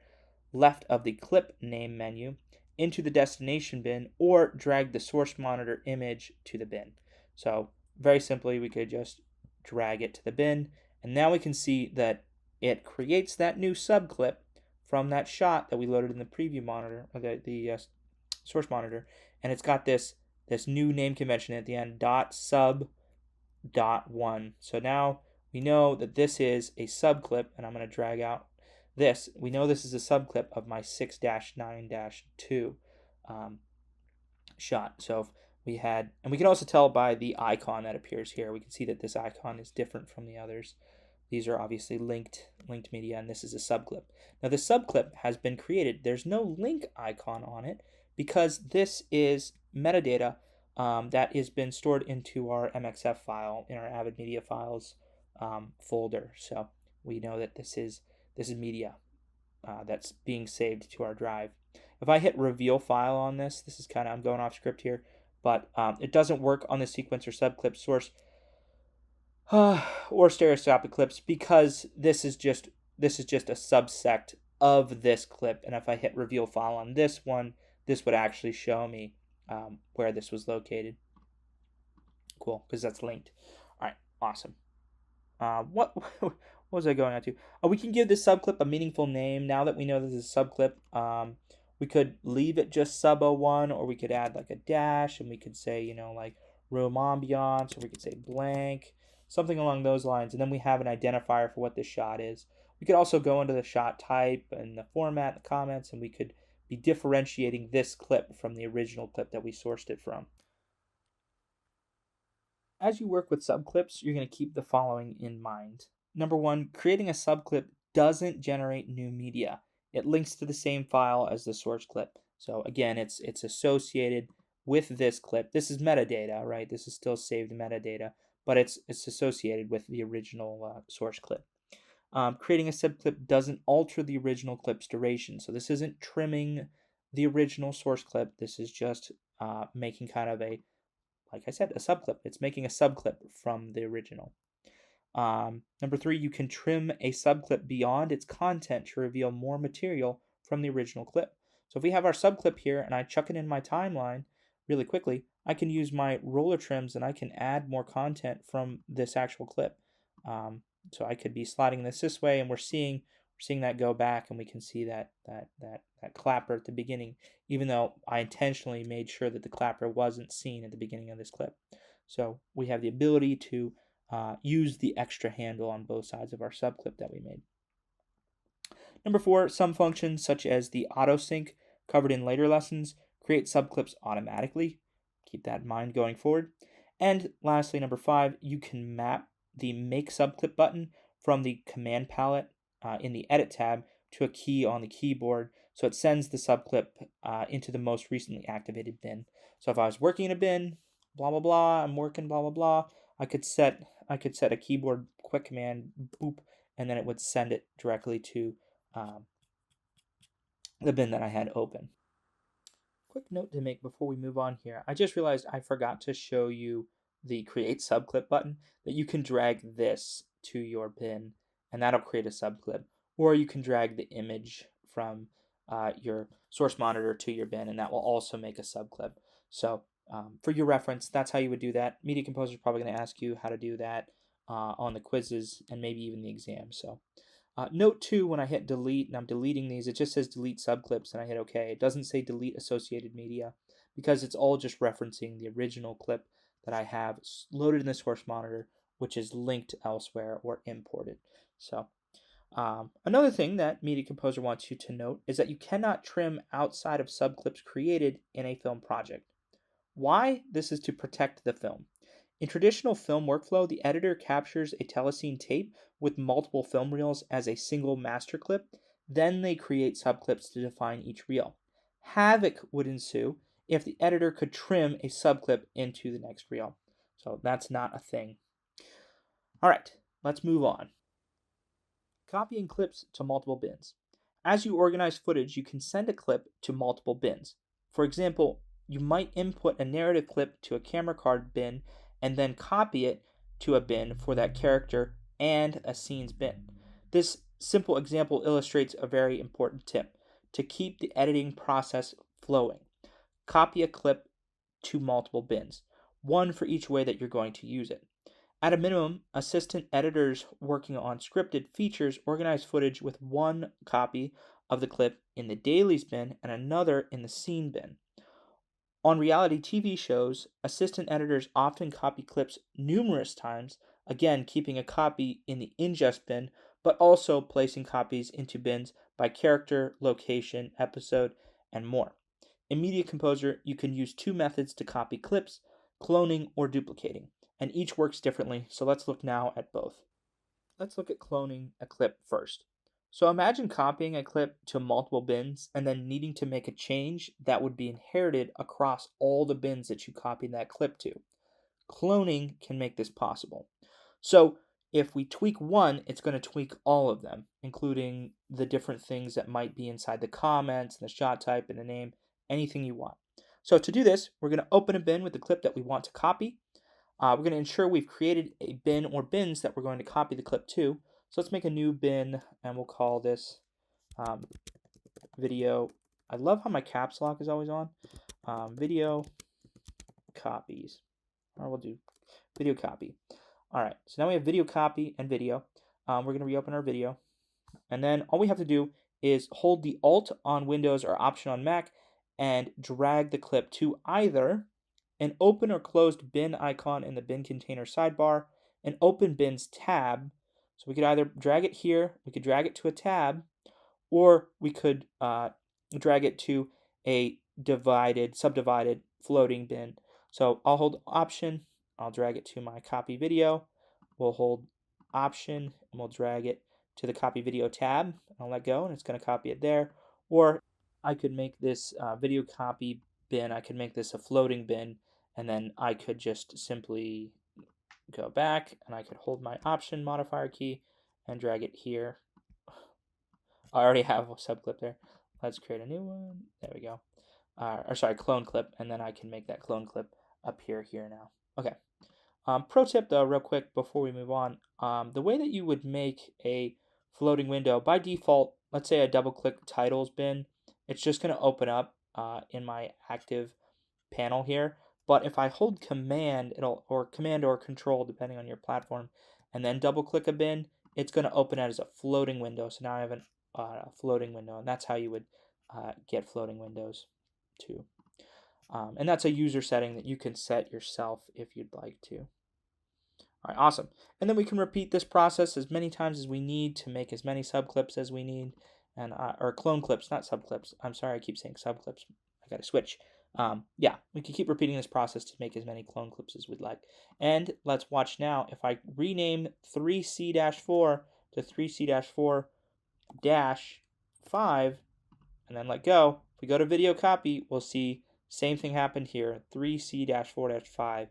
left of the clip name menu into the destination bin, or drag the source monitor image to the bin. So very simply, we could just drag it to the bin, and now we can see that it creates that new subclip from that shot that we loaded in the preview monitor, or the source monitor, and it's got this new name convention at the end, dot sub dot one. So now we know that this is a subclip, and I'm going to drag out this. We know this is a subclip of my 6-9-2 shot. So if we had, and we can also tell by the icon that appears here, we can see that this icon is different from the others. These are obviously linked media, and this is a subclip. Now the subclip has been created. There's no link icon on it because this is metadata that has been stored into our MXF file in our Avid Media Files folder. So we know that this is media that's being saved to our drive. If I hit reveal file on this is kind of, I'm going off script here, but it doesn't work on the sequencer subclip source or stereoscopic clips because this is just a subsect of this clip. And if I hit reveal file on this one, this would actually show me where this was located. Cool, because that's linked. All right, awesome. What was I going on to? We can give this subclip a meaningful name now that we know this is a subclip. We could leave it just sub01, or we could add like a dash, and we could say, like room ambiance, or we could say blank, something along those lines. And then we have an identifier for what this shot is. We could also go into the shot type and the format, the comments, and we could be differentiating this clip from the original clip that we sourced it from. As you work with subclips, you're going to keep the following in mind. Number one, creating a subclip doesn't generate new media. It links to the same file as the source clip. So again, it's associated with this clip. This is metadata, right? This is still saved metadata, but it's associated with the original source clip. Creating a subclip doesn't alter the original clip's duration. So this isn't trimming the original source clip. This is just making kind of like I said, a subclip. It's making a subclip from the original. Number three, you can trim a subclip beyond its content to reveal more material from the original clip. So if we have our subclip here and I chuck it in my timeline really quickly, I can use my roller trims and I can add more content from this actual clip. So I could be sliding this way, and we're seeing that go back, and we can see that clapper at the beginning, even though I intentionally made sure that the clapper wasn't seen at the beginning of this clip. So we have the ability to use the extra handle on both sides of our subclip that we made. Number four, some functions such as the auto sync covered in later lessons create subclips automatically. Keep that in mind going forward. And lastly, number five, you can map the make subclip button from the command palette in the edit tab to a key on the keyboard. So it sends the subclip into the most recently activated bin. So if I was working in a bin, blah, blah, blah, I'm working, blah, blah, blah, I could set a keyboard quick command, boop, and then it would send it directly to the bin that I had open. Quick note to make before we move on here. I just realized I forgot to show you the create subclip button, that you can drag this to your bin and that'll create a subclip, or you can drag the image from your source monitor to your bin and that will also make a subclip. So for your reference, that's how you would do that. Media Composer is probably going to ask you how to do that on the quizzes and maybe even the exam. So note too, when I hit delete and I'm deleting these, it just says delete subclips and I hit OK. It doesn't say delete associated media because it's all just referencing the original clip that I have loaded in the source monitor, which is linked elsewhere or imported. So another thing that Media Composer wants you to note is that you cannot trim outside of subclips created in a film project. Why? This is to protect the film. In traditional film workflow, the editor captures a telescene tape with multiple film reels as a single master clip. Then they create subclips to define each reel. Havoc would ensue if the editor could trim a subclip into the next reel. So that's not a thing. All right, let's move on. Copying clips to multiple bins. As you organize footage, you can send a clip to multiple bins. For example, you might input a narrative clip to a camera card bin and then copy it to a bin for that character and a scene's bin. This simple example illustrates a very important tip to keep the editing process flowing. Copy a clip to multiple bins, one for each way that you're going to use it. At a minimum, assistant editors working on scripted features organize footage with one copy of the clip in the dailies bin and another in the scene bin. On reality TV shows, assistant editors often copy clips numerous times, again, keeping a copy in the ingest bin, but also placing copies into bins by character, location, episode, and more. In Media Composer, you can use two methods to copy clips, cloning or duplicating, and each works differently, so let's look now at both. Let's look at cloning a clip first. So imagine copying a clip to multiple bins and then needing to make a change that would be inherited across all the bins that you copied that clip to. Cloning can make this possible. So if we tweak one, it's going to tweak all of them, including the different things that might be inside the comments, and the shot type, and the name, anything you want. So to do this, we're going to open a bin with the clip that we want to copy. We're going to ensure we've created a bin or bins that we're going to copy the clip to. So let's make a new bin, and we'll call this video. I love how my caps lock is always on. Video copies. Or we'll do video copy. All right, so now we have video copy and video. We're going to reopen our video. And then all we have to do is hold the Alt on Windows or Option on Mac and drag the clip to either an open or closed bin icon in the bin container sidebar, an open bins tab. So we could either drag it here, we could drag it to a tab, or we could drag it to a subdivided floating bin. So I'll hold Option, I'll drag it to my copy video. We'll hold Option and we'll drag it to the copy video tab. I'll let go and it's going to copy it there. Or I could make this video copy bin, I could make this a floating bin, and then I could just simply go back and I could hold my Option modifier key and drag it here. I already have a subclip there. Let's create a new one. There we go. Clone clip, and then I can make that clone clip appear here now. Okay. Pro tip though, real quick before we move on, the way that you would make a floating window, by default, let's say I double click titles bin, it's just going to open up in my active panel here. But if I hold command, command or control, depending on your platform, and then double click a bin, it's going to open it as a floating window. So now I have a floating window, and that's how you would get floating windows too. And that's a user setting that you can set yourself if you'd like to. All right, awesome. And then we can repeat this process as many times as we need to make as many subclips as we need, and or clone clips, not subclips. I'm sorry, I keep saying subclips. I got to switch. Yeah, we can keep repeating this process to make as many clone clips as we'd like. And let's watch now. If I rename 3C-4 to 3C-4-5 and then let go, if we go to video copy, we'll see same thing happened here, 3C-4-5.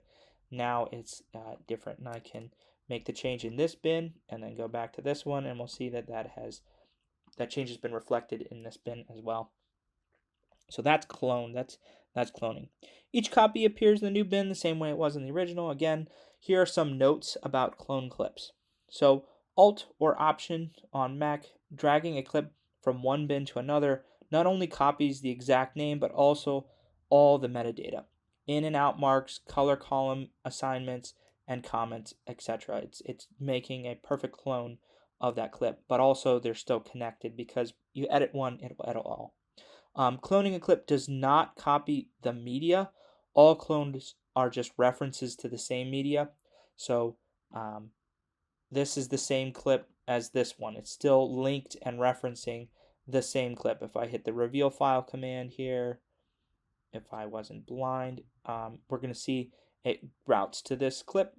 Now it's different, and I can make the change in this bin and then go back to this one, and we'll see that that change has been reflected in this bin as well. So that's clone. That's cloning. Each copy appears in the new bin the same way it was in the original. Again, here are some notes about clone clips. So Alt or Option on Mac, dragging a clip from one bin to another not only copies the exact name, but also all the metadata. In and out marks, color column assignments, and comments, etc. It's making a perfect clone of that clip, but also they're still connected because you edit one, it'll edit all. Cloning a clip does not copy the media. All clones are just references to the same media. So this is the same clip as this one. It's still linked and referencing the same clip. If I hit the reveal file command here, if I wasn't blind, we're going to see it routes to this clip.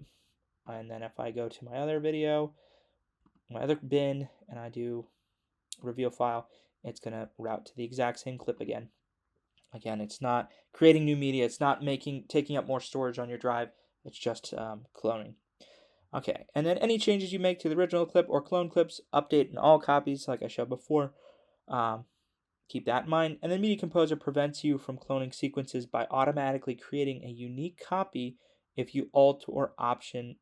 And then if I go to my other video, my other bin, and I do reveal file, it's going to route to the exact same clip again. Again, it's not creating new media. It's not taking up more storage on your drive. It's just cloning. Okay, and then any changes you make to the original clip or clone clips, update in all copies like I showed before. Keep that in mind. And then Media Composer prevents you from cloning sequences by automatically creating a unique copy if you Alt or Option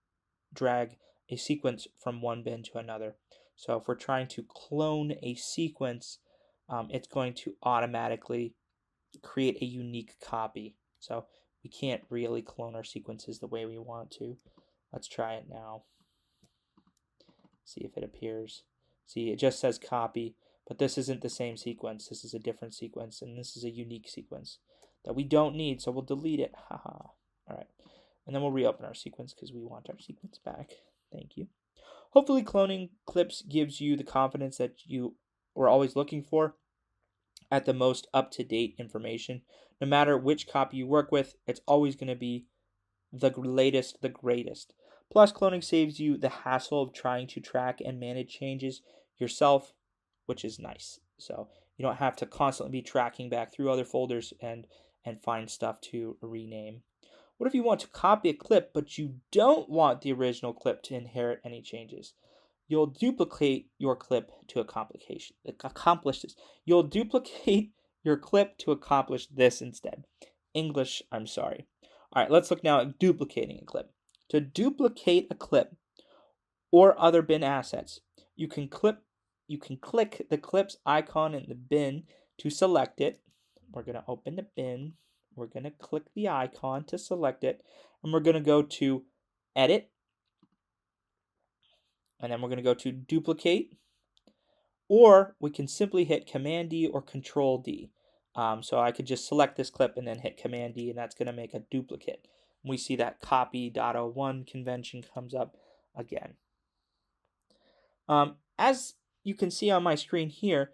drag a sequence from one bin to another. So if we're trying to clone a sequence, it's going to automatically create a unique copy. So we can't really clone our sequences the way we want to. Let's try it now. See if it appears. See, it just says copy, but this isn't the same sequence. This is a different sequence, and this is a unique sequence that we don't need, so we'll delete it. Haha. All right. And then we'll reopen our sequence because we want our sequence back. Thank you. Hopefully, cloning clips gives you the confidence that you were always looking for at the most up-to-date information. No matter which copy you work with, it's always going to be the latest, the greatest. Plus, cloning saves you the hassle of trying to track and manage changes yourself, which is nice. So you don't have to constantly be tracking back through other folders and find stuff to rename. What if you want to copy a clip, but you don't want the original clip to inherit any changes? You'll duplicate your clip to accomplish this. You'll duplicate your clip to accomplish this instead. English, I'm sorry. All right, let's look now at duplicating a clip. To duplicate a clip or other bin assets, you can click the clip's icon in the bin to select it. We're going to open the bin. We're going to click the icon to select it, and we're going to go to Edit, and then we're going to go to Duplicate, or we can simply hit Command D or Control D. So I could just select this clip and then hit Command D, and that's going to make a duplicate. We see that copy.01 convention comes up again. As you can see on my screen here,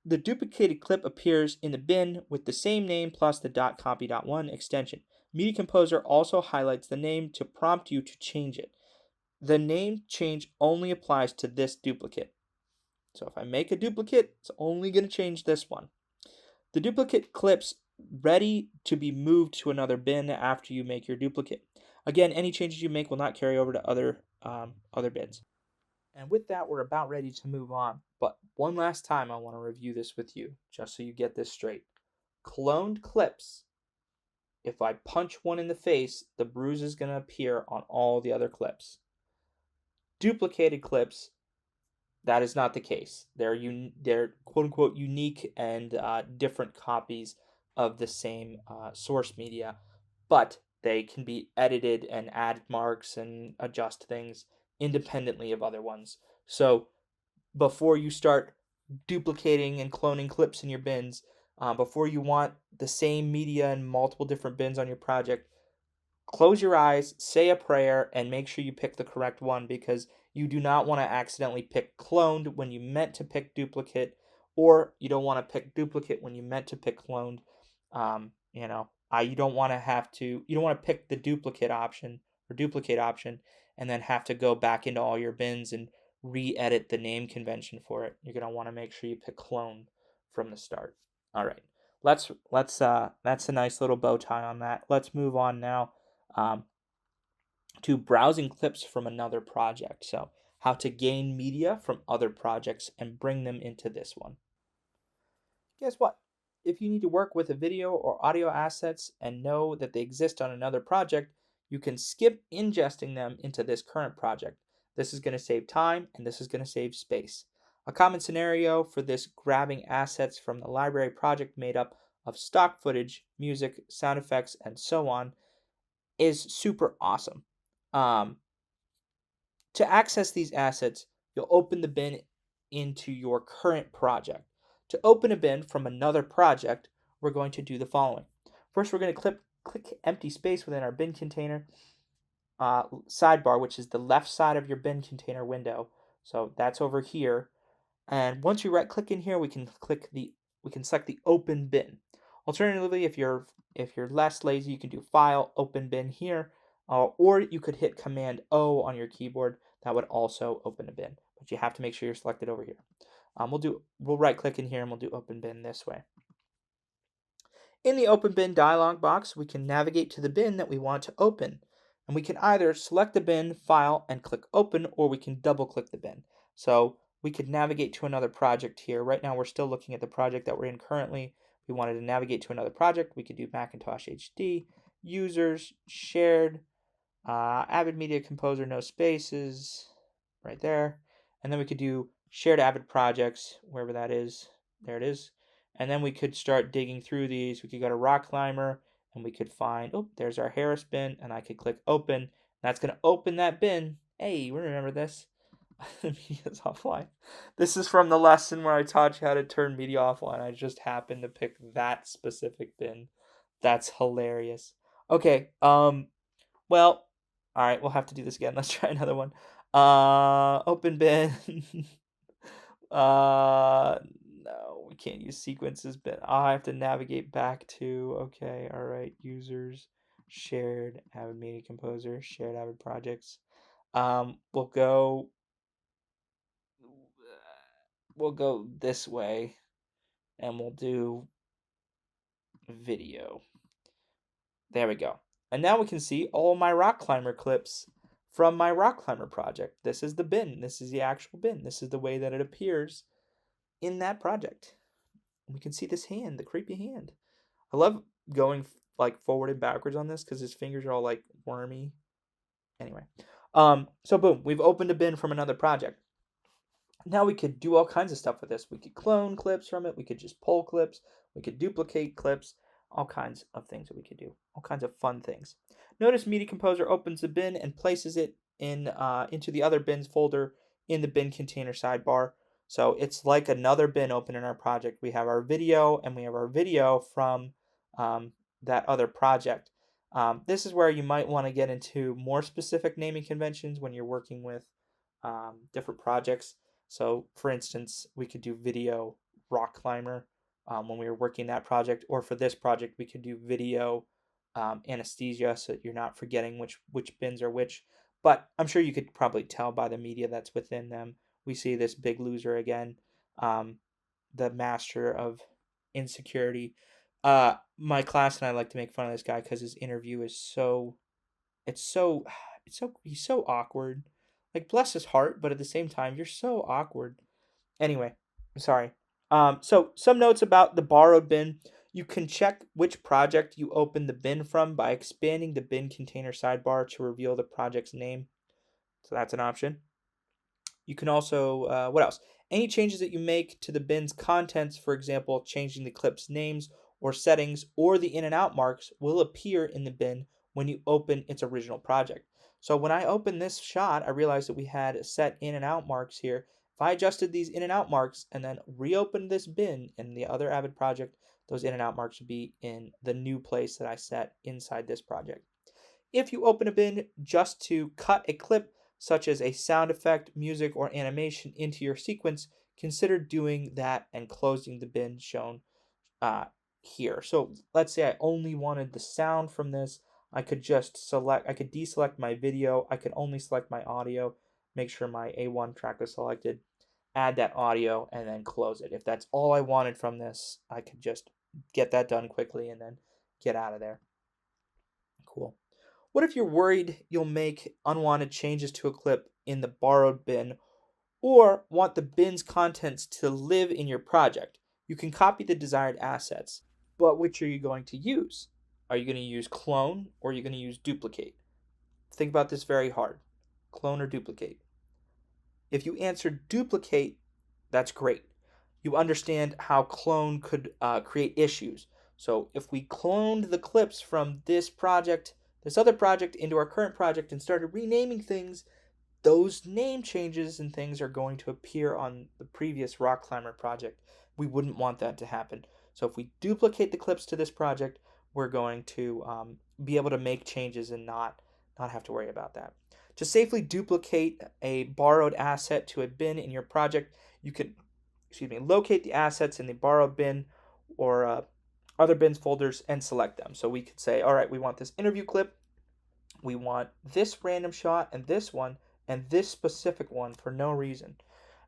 the duplicated clip appears in the bin with the same name plus the .copy.1 extension. Media Composer also highlights the name to prompt you to change it. The name change only applies to this duplicate. So if I make a duplicate, it's only going to change this one. The duplicate clip's ready to be moved to another bin after you make your duplicate. Again, any changes you make will not carry over to other bins. And with that, we're about ready to move on. But one last time, I want to review this with you, just so you get this straight. Cloned clips, if I punch one in the face, the bruise is going to appear on all the other clips. Duplicated clips, that is not the case. They're quote-unquote unique and different copies of the same source media, but they can be edited and add marks and adjust things independently of other ones. So before you start duplicating and cloning clips in your bins, before you want the same media in multiple different bins on your project, close your eyes, say a prayer, and make sure you pick the correct one, because you do not want to accidentally pick cloned when you meant to pick duplicate, or you don't want to pick duplicate when you meant to pick cloned. You don't want to pick the duplicate option or duplicate option and then have to go back into all your bins and re-edit the name convention for it. You're going to want to make sure you pick clone from the start. All right. That's a nice little bow tie on that. Let's move on now to browsing clips from another project. So how to gain media from other projects and bring them into this one. Guess what? If you need to work with a video or audio assets and know that they exist on another project, you can skip ingesting them into this current project. This is going to save time and this is going to save space. A common scenario for this grabbing assets from the library project made up of stock footage, music, sound effects, and so on is super awesome. To access these assets, you'll open the bin into your current project. To open a bin from another project, we're going to do the following. First, we're going to click empty space within our bin container sidebar, which is the left side of your bin container window. So that's over here. And once you right click in here, we can select the open bin. Alternatively, if you're less lazy, you can do File, Open Bin here, or you could hit Command O on your keyboard. That would also open a bin, but you have to make sure you're selected over here. We'll right click in here and we'll do Open Bin this way. In the Open Bin dialog box, we can navigate to the bin that we want to open, and we can either select the bin, File, and click Open, or we can double click the bin. So we could navigate to another project here. Right now, we're still looking at the project that we're in currently. If we wanted to navigate to another project, we could do Macintosh HD, Users, Shared, Avid Media Composer, no spaces, right there. And then we could do Shared Avid Projects, wherever that is. There it is. And then we could start digging through these. We could go to Rock Climber, and we could find, there's our Harris bin, and I could click Open, That's going to open that bin. Hey, we remember this. Media's offline. This is from the lesson where I taught you how to turn media offline. I just happened to pick that specific bin. That's hilarious. Okay, well, all right, we'll have to do this again. Let's try another one. Open bin. No, we can't use sequences, but I have to navigate back to, okay, all right, users, shared, Avid Media Composer, shared Avid projects. We'll go this way and we'll do video. There we go. And now we can see all my rock climber clips from my rock climber project. This is the bin. This is the actual bin. This is the way that it appears in that project. We can see this hand, the creepy hand. I love going like forward and backwards on this because his fingers are all like wormy. Anyway, so boom, we've opened a bin from another project. Now we could do all kinds of stuff with this. We could clone clips from it. We could just pull clips. We could duplicate clips. All kinds of things that we could do. All kinds of fun things. Notice Media Composer opens the bin and places it in into the other bins folder in the bin container sidebar. So it's like another bin open in our project. We have our video and we have our video from that other project. This is where you might want to get into more specific naming conventions when you're working with different projects. So, for instance, we could do video rock climber when we were working that project, or for this project, we could do video anesthesia, so that you're not forgetting which bins are which. But I'm sure you could probably tell by the media that's within them. We see this big loser again, the master of insecurity. My class and I like to make fun of this guy because his interview is it's so, he's so awkward. Like, bless his heart, but at the same time, you're so awkward. Anyway, I'm sorry. So some notes about the borrowed bin. You can check which project you opened the bin from by expanding the bin container sidebar to reveal the project's name. So that's an option. You can also, what else? Any changes that you make to the bin's contents, for example, changing the clip's names or settings or the in and out marks, will appear in the bin when you open its original project. So when I opened this shot, I realized that we had set in and out marks here. If I adjusted these in and out marks and then reopened this bin in the other Avid project, those in and out marks would be in the new place that I set inside this project. If you open a bin just to cut a clip, such as a sound effect, music, or animation into your sequence, consider doing that and closing the bin shown here. So let's say I only wanted the sound from this. I could deselect my video. I could only select my audio, make sure my A1 track is selected, add that audio, and then close it. If that's all I wanted from this, I could just get that done quickly and then get out of there. Cool. What if you're worried you'll make unwanted changes to a clip in the borrowed bin or want the bin's contents to live in your project? You can copy the desired assets, but which are you going to use? Are you going to use clone or are you going to use duplicate? Think about this very hard. Clone or duplicate? If you answer duplicate, that's great. You understand how clone could create issues. So if we cloned the clips from this project, this other project, into our current project and started renaming things, those name changes and things are going to appear on the previous rock climber project. We wouldn't want that to happen. So if we duplicate the clips to this project, we're going to be able to make changes and not have to worry about that. To safely duplicate a borrowed asset to a bin in your project, you can locate the assets in the borrowed bin or other bins folders and select them. So we could say, all right, we want this interview clip, we want this random shot and this specific one for no reason.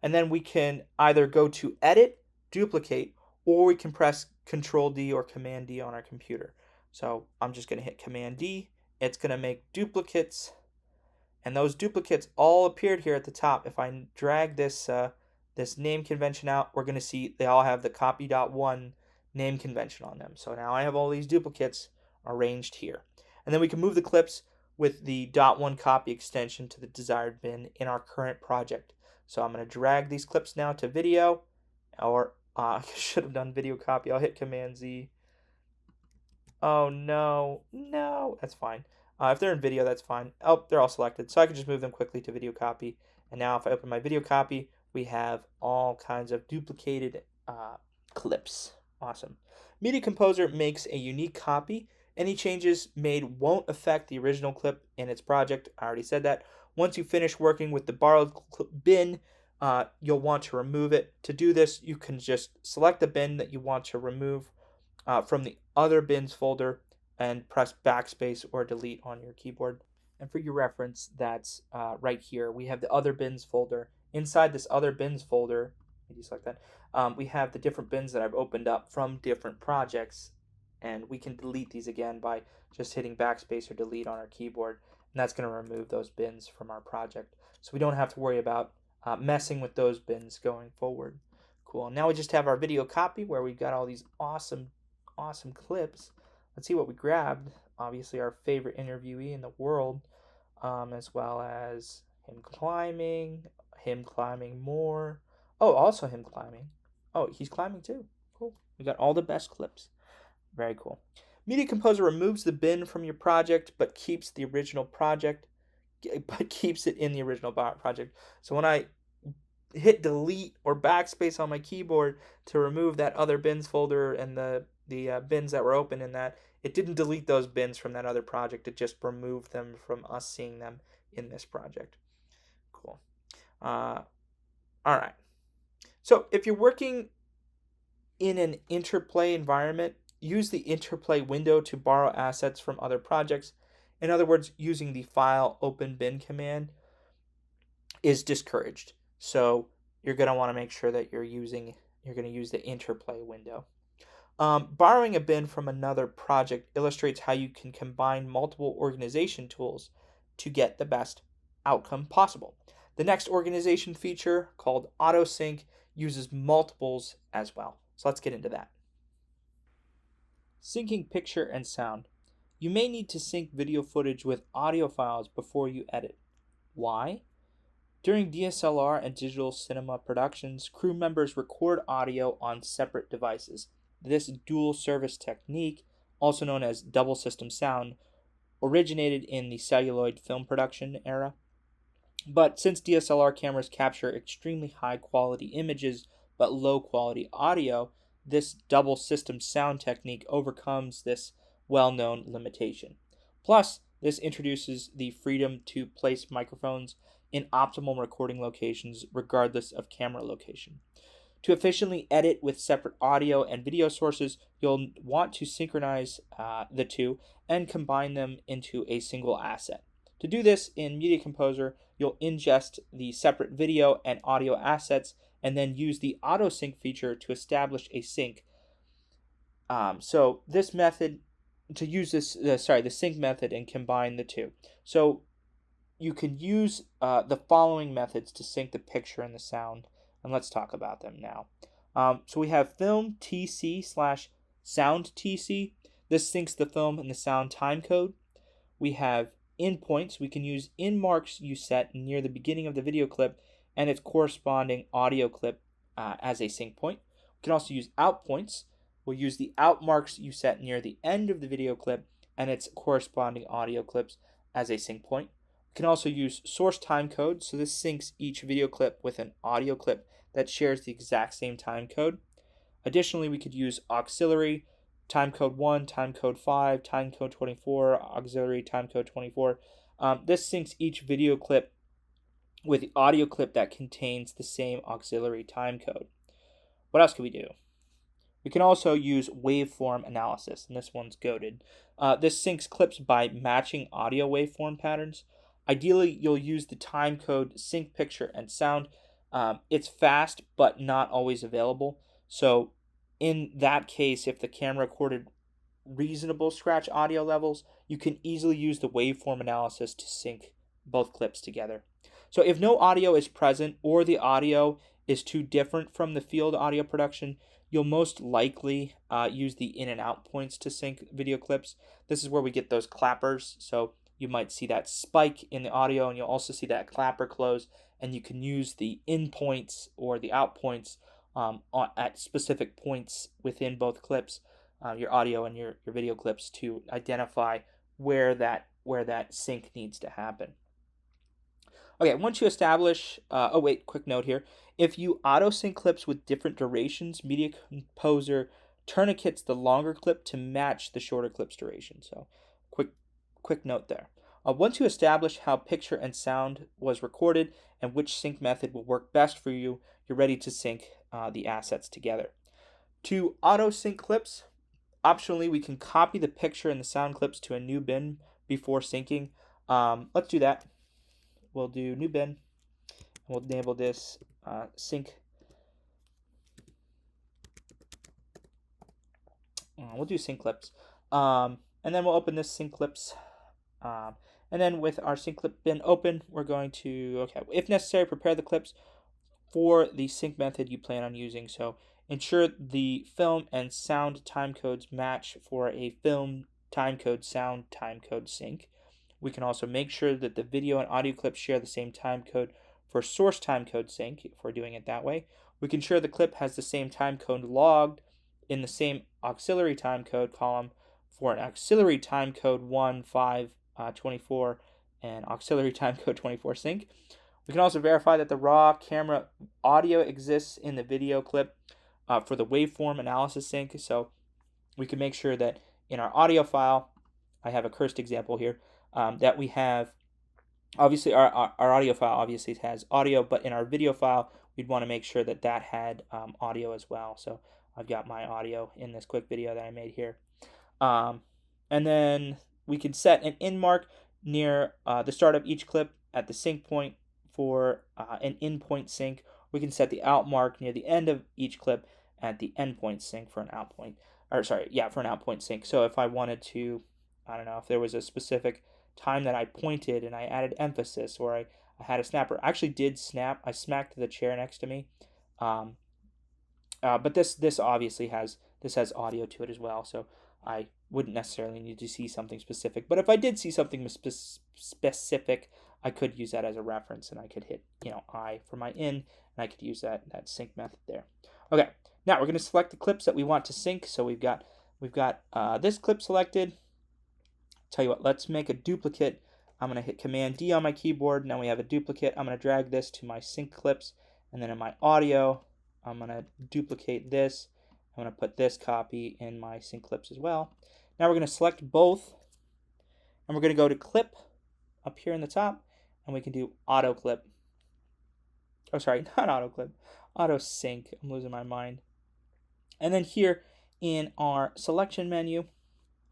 And then we can either go to edit, duplicate, or we can press Control D or Command D on our computer. So I'm just going to hit Command D. It's going to make duplicates, and those duplicates all appeared here at the top. If I drag this name convention out, we're going to see they all have the copy.1 name convention on them. So now I have all these duplicates arranged here. And then we can move the clips with the .1 copy extension to the desired bin in our current project. So I'm going to drag these clips now to video, or I should have done video copy. I'll hit Command Z. Oh no, that's fine. If they're in video, that's fine. Oh, they're all selected. So I can just move them quickly to video copy. And now if I open my video copy, we have all kinds of duplicated clips. Awesome. Media Composer makes a unique copy. Any changes made won't affect the original clip in its project. I already said that. Once you finish working with the borrowed bin, you'll want to remove it. To do this, you can just select the bin that you want to remove from the other bins folder and press backspace or delete on your keyboard. And for your reference, that's right here. We have the other bins folder. Inside this other bins folder, maybe select that, we have the different bins that I've opened up from different projects. And we can delete these again by just hitting backspace or delete on our keyboard. And that's going to remove those bins from our project. So we don't have to worry about messing with those bins going forward. Cool. Now we just have our video copy where we've got all these awesome clips. Let's see what we grabbed. Obviously our favorite interviewee in the world, as well as him climbing more. Oh, also him climbing. Oh, he's climbing too. Cool. We got all the best clips. Very cool. Media Composer removes the bin from your project, but keeps the original project, but keeps it in the original project. So when I hit delete or backspace on my keyboard to remove that other bins folder and the bins that were open in that, it didn't delete those bins from that other project. It just removed them from us seeing them in this project. Cool. All right. So if you're working in an interplay environment, use the interplay window to borrow assets from other projects. In other words, using the file open bin command is discouraged. So you're going to want to make sure that you're going to use the interplay window. Borrowing a bin from another project illustrates how you can combine multiple organization tools to get the best outcome possible. The next organization feature, called Auto Sync, uses multiples as well. So let's get into that. Syncing picture and sound. You may need to sync video footage with audio files before you edit. Why? During DSLR and digital cinema productions, crew members record audio on separate devices. This dual service technique, also known as double system sound, originated in the celluloid film production era. But since DSLR cameras capture extremely high quality images but low quality audio, this double system sound technique overcomes this well-known limitation. Plus, this introduces the freedom to place microphones in optimal recording locations regardless of camera location. To efficiently edit with separate audio and video sources, you'll want to synchronize the two and combine them into a single asset. To do this in Media Composer, you'll ingest the separate video and audio assets and then use the auto sync feature to establish a sync. So this method, to use this, the sync method and combine the two. So you can use the following methods to sync the picture and the sound, and let's talk about them now. So we have film TC / sound TC. This syncs the film and the sound timecode. We have in points. We can use in marks you set near the beginning of the video clip and its corresponding audio clip as a sync point. We can also use out points. We'll use the out marks you set near the end of the video clip and its corresponding audio clips as a sync point. We can also use source timecode, so this syncs each video clip with an audio clip that shares the exact same timecode. Additionally, we could use auxiliary, timecode 1, timecode 5, timecode 24, auxiliary timecode 24. This syncs each video clip with the audio clip that contains the same auxiliary timecode. What else can we do? We can also use waveform analysis, and this one's goated. This syncs clips by matching audio waveform patterns. Ideally, you'll use the timecode sync picture and sound. It's fast, but not always available. So in that case, if the camera recorded reasonable scratch audio levels, you can easily use the waveform analysis to sync both clips together. So if no audio is present or the audio is too different from the field audio production, you'll most likely use the in and out points to sync video clips. This is where we get those clappers. So you might see that spike in the audio and you'll also see that clapper close, and you can use the in points or the out points at specific points within both clips, your audio and your video clips, to identify where where that sync needs to happen. Okay, once you establish, oh wait, quick note here. If you auto sync clips with different durations, Media Composer tourniquets the longer clip to match the shorter clip's duration. So, quick note there. Once you establish how picture and sound was recorded and which sync method will work best for you, you're ready to sync the assets together. To auto sync clips, optionally, we can copy the picture and the sound clips to a new bin before syncing. Let's do that. We'll do new bin. We'll enable this sync. We'll do sync clips. And then we'll open this sync clips. And then with our sync clip bin open, we're going to, okay, if necessary, prepare the clips for the sync method you plan on using. So ensure the film and sound timecodes match for a film timecode sound timecode sync. We can also make sure that the video and audio clips share the same timecode for source timecode sync if we're doing it that way. We can ensure the clip has the same timecode logged in the same auxiliary timecode column for an auxiliary timecode 1, 5, 24, and auxiliary timecode 24 sync. We can also verify that the raw camera audio exists in the video clip for the waveform analysis sync. So we can make sure that in our audio file, I have a cursed example here, that we have, obviously our audio file obviously has audio, but in our video file, we'd want to make sure that that had audio as well. So I've got my audio in this quick video that I made here. And then we can set an in mark near the start of each clip at the sync point for an in point sync. We can set the out mark near the end of each clip at the end point sync for an out point, for an out point sync. So if I wanted to, I don't know, if there was a specific time that I pointed and I added emphasis, or I had a snapper. I actually did snap. I smacked the chair next to me. But this obviously has audio to it as well, so I wouldn't necessarily need to see something specific. But if I did see something specific, I could use that as a reference, and I could hit I for my in, and I could use that sync method there. Okay, now we're going to select the clips that we want to sync. So we've got this clip selected. Tell you what, let's make a duplicate. I'm going to hit Command D on my keyboard. Now we have a duplicate. I'm going to drag this to my sync clips, and then in my audio, I'm going to duplicate this. I'm going to put this copy in my sync clips as well. Now we're going to select both, and we're going to go to clip up here in the top, and we can do auto clip. Oh, sorry, not auto clip, auto sync. I'm losing my mind. And then here in our selection menu,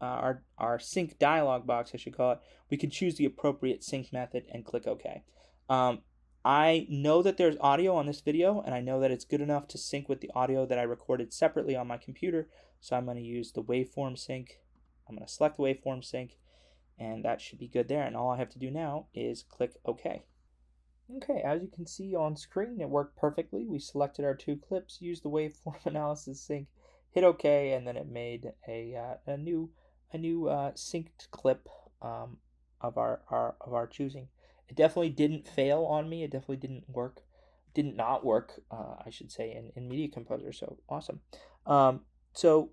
our sync dialog box, I should call it, we can choose the appropriate sync method and click OK. I know that there's audio on this video, and I know that it's good enough to sync with the audio that I recorded separately on my computer, so I'm going to use the waveform sync. I'm going to select the waveform sync, and that should be good there, and all I have to do now is click OK. Okay, as you can see on screen, it worked perfectly. We selected our two clips, used the waveform analysis sync, hit OK, and then it made a new synced clip of our choosing. It definitely didn't fail on me. It definitely did not work, I should say, in Media Composer. So awesome. So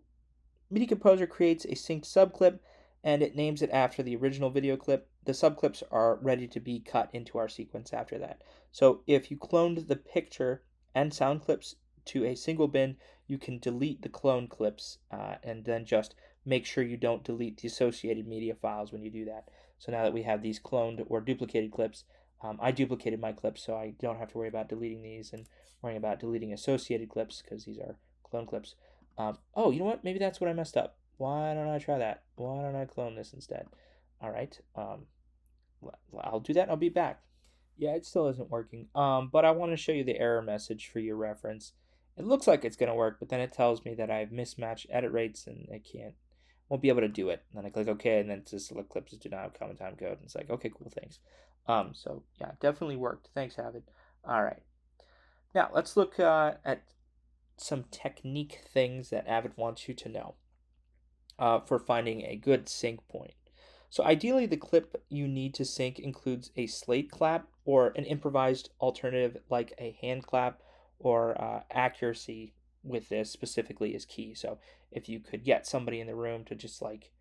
Media Composer creates a synced subclip, and it names it after the original video clip. The subclips are ready to be cut into our sequence after that. So if you cloned the picture and sound clips to a single bin, you can delete the clone clips and then just make sure you don't delete the associated media files when you do that. So now that we have these cloned or duplicated clips, I duplicated my clips, so I don't have to worry about deleting these and worrying about deleting associated clips because these are clone clips. Oh, you know what? Maybe that's what I messed up. Why don't I try that? Why don't I clone this instead? All right. I'll do that and I'll be back. Yeah, it still isn't working. But I want to show you the error message for your reference. It looks like it's going to work, but then it tells me that I have mismatched edit rates and it won't be able to do it. And then I click OK, and then it says select clips that do not have common time code. And it's like, okay, cool, thanks. So yeah, definitely worked. Thanks, Avid. All right. Now let's look at some technique things that Avid wants you to know for finding a good sync point. So ideally, the clip you need to sync includes a slate clap or an improvised alternative like a hand clap, or accuracy with this specifically is key. So if you could get somebody in the room to just like